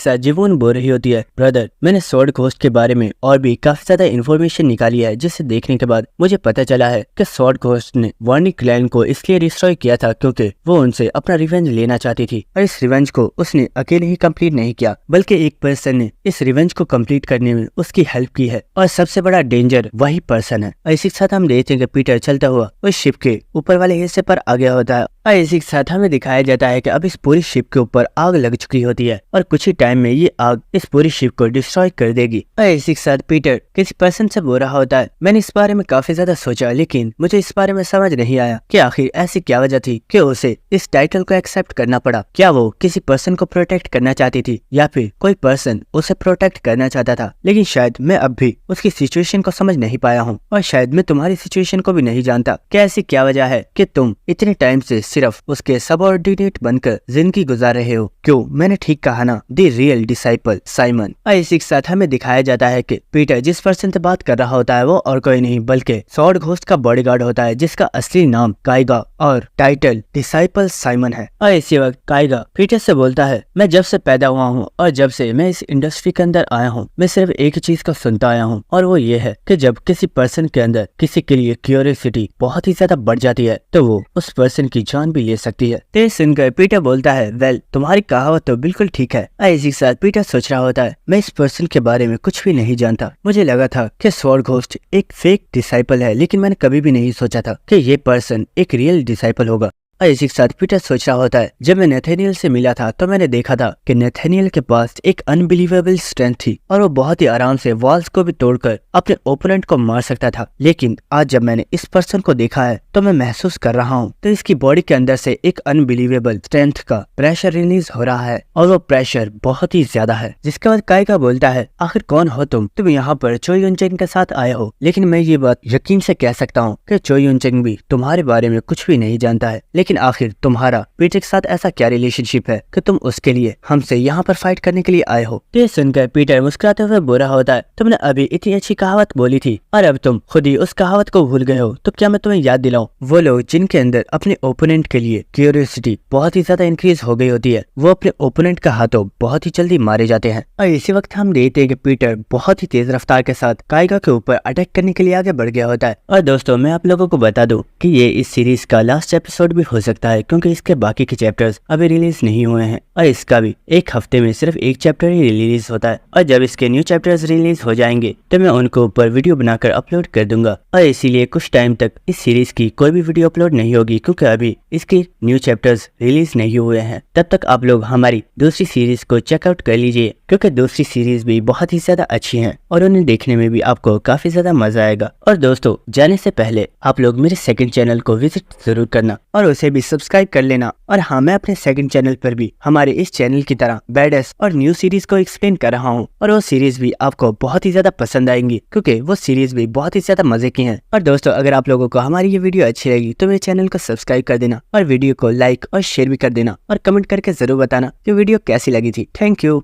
साथ जीवून बोल रही होती है, ब्रदर मैंने स्वॉर्ड घोस्ट के बारे में और भी काफी ज्यादा इन्फॉर्मेशन निकाली है, जिसे देखने के बाद मुझे पता चला है कि स्वॉर्ड घोस्ट ने वार्निंग क्लैन को इसलिए डिस्ट्रॉय किया था क्योंकि वो उनसे अपना रिवेंज लेना चाहती थी। और इस रिवेंज को उसने अकेले ही कंप्लीट नहीं किया, बल्कि एक पर्सन ने इस रिवेंज को कंप्लीट करने में उसकी हेल्प की है, और सबसे बड़ा डेंजर वही पर्सन है। और इसी के साथ हम देखते हैं कि पीटर चलता हुआ उस शिप के ऊपर वाले हिस्से पर आ गया होता है, और इसी के साथ हमें दिखाया जाता है कि अब इस पूरी शिप के ऊपर आग लग चुकी होती है और कुछ ही टाइम में ये आग इस पूरी शिप को डिस्ट्रॉय कर देगी। और इसी के साथ पीटर किसी पर्सन से बोल रहा होता है, मैंने इस बारे में काफी ज्यादा सोचा, लेकिन मुझे इस बारे में समझ नहीं आया कि आखिर ऐसी क्या वजह थी कि उसे इस टाइटल को एक्सेप्ट करना पड़ा। क्या वो किसी पर्सन को प्रोटेक्ट करना चाहती थी या फिर कोई पर्सन उसे प्रोटेक्ट करना चाहता था, लेकिन शायद मैं अब भी उसकी सिचुएशन को समझ नहीं पाया हूँ, और शायद मैं तुम्हारी सिचुएशन को भी नहीं जानता कि ऐसी क्या वजह है कि तुम इतने टाइम से सिर्फ उसके सबऑर्डिनेट बनकर जिंदगी गुजार रहे हो। क्यों, मैंने ठीक कहा ना, द रियल डिसाइपल साइमन। और इसी के साथ हमें दिखाया जाता है कि पीटर जिस पर्सन से बात कर रहा होता है वो और कोई नहीं बल्कि स्वॉर्ड घोस्ट का बॉडीगार्ड होता है, जिसका असली नाम काइगा और टाइटल डिसाइपल साइमन है। और इसी वक्त काइगा पीटर से बोलता है, मैं जब से पैदा हुआ हूँ और जब से मैं इस इंडस्ट्री के अंदर आया हूँ, मैं सिर्फ एक चीज को सुनता आया हूँ, और वो ये है कि जब किसी पर्सन के अंदर किसी के लिए क्यूरियोसिटी बहुत ही ज्यादा बढ़ जाती है तो वो उस पर्सन की जान भी ले सकती है। तो सुनकर पीटर बोलता है, वेल तुम्हारी कहावत तो बिल्कुल ठीक है। इसी के साथ पीटर सोच रहा होता है, मैं इस पर्सन के बारे में कुछ भी नहीं जानता, मुझे लगा था कि स्वॉर्ड घोस्ट एक फेक डिसाइपल है, लेकिन मैंने कभी भी नहीं सोचा था कि ये पर्सन एक रियल डिसाइपल होगा। और इसी के साथ पीटर सोच रहा होता है, जब मैं नेथेनियल से मिला था तो मैंने देखा था कि नेथेनियल के पास एक अनबिलीवेबल स्ट्रेंथ थी और वो बहुत ही आराम से वॉल्स को भी तोड़कर अपने ओपोनेंट को मार सकता था, लेकिन आज जब मैंने इस पर्सन को देखा है तो मैं महसूस कर रहा हूँ तो इसकी बॉडी के अंदर से एक अनबिलीवेबल स्ट्रेंथ का प्रेशर रिलीज हो रहा है, और वो प्रेशर बहुत ही ज्यादा है। जिसके बाद काइगा बोलता है, आखिर कौन हो तुम यहाँ पर चो युनचेंग के साथ आए हो, लेकिन मैं ये बात यकीन से कह सकता हूँ कि चो युनचेंग भी तुम्हारे बारे में कुछ भी नहीं जानता है, लेकिन आखिर तुम्हारा पीटर के साथ ऐसा क्या रिलेशनशिप है कि तुम उसके लिए हमसे यहाँ पर फाइट करने के लिए आए हो। ये सुनकर पीटर मुस्कुराते हुए बोल रहा होता है, तुमने अभी इतनी अच्छी कहावत बोली थी और अब तुम खुद ही उस कहावत को भूल गए हो, तो क्या मैं तुम्हें याद दिलाऊं? वो लोग जिनके अंदर अपने ओपोनेंट के लिए क्यूरियोसिटी बहुत ही ज्यादा इंक्रीज हो गई होती है, वो अपने ओपोनेंट का हाथों बहुत ही जल्दी मारे जाते हैं। और इसी वक्त हम देखते हैं कि पीटर बहुत ही तेज रफ्तार के साथ काइगा के ऊपर अटैक करने के लिए आगे बढ़ गया होता है। और दोस्तों मैं आप लोगों को बता दूं कि ये इस सीरीज का लास्ट एपिसोड भी हो सकता है, क्योंकि इसके बाकी के चैप्टर्स अभी रिलीज नहीं हुए हैं, और इसका भी एक हफ्ते में सिर्फ एक चैप्टर ही रिलीज होता है, और जब इसके न्यू चैप्टर्स रिलीज हो जाएंगे तो मैं उनको ऊपर वीडियो बनाकर अपलोड कर दूंगा। और इसीलिए कुछ टाइम तक इस सीरीज की कोई भी वीडियो अपलोड नहीं होगी, क्योंकि अभी इसके न्यू चैप्टर्स रिलीज नहीं हुए हैं। तब तक आप लोग हमारी दूसरी सीरीज को चेकआउट कर लीजिए, क्योंकि दूसरी सीरीज भी बहुत ही ज्यादा अच्छी हैं और उन्हें देखने में भी आपको काफी ज्यादा मजा आएगा। और दोस्तों जाने से पहले आप लोग मेरे सेकंड चैनल को विजिट जरूर करना और उसे भी सब्सक्राइब कर लेना। और हाँ, मैं अपने सेकंड चैनल पर भी हमारे इस चैनल की तरह बैडएस और न्यू सीरीज को एक्सप्लेन कर रहा हूँ, और वो सीरीज भी आपको बहुत ही ज्यादा पसंद आएंगी, क्योंकि वो सीरीज भी बहुत ही ज्यादा मजे की हैं। और दोस्तों अगर आप लोगों को हमारी ये वीडियो अच्छी लगी तो मेरे चैनल को सब्सक्राइब कर देना और वीडियो को लाइक और शेयर भी कर देना, और कमेंट करके जरूर बताना कि वीडियो कैसी लगी थी। Thank you.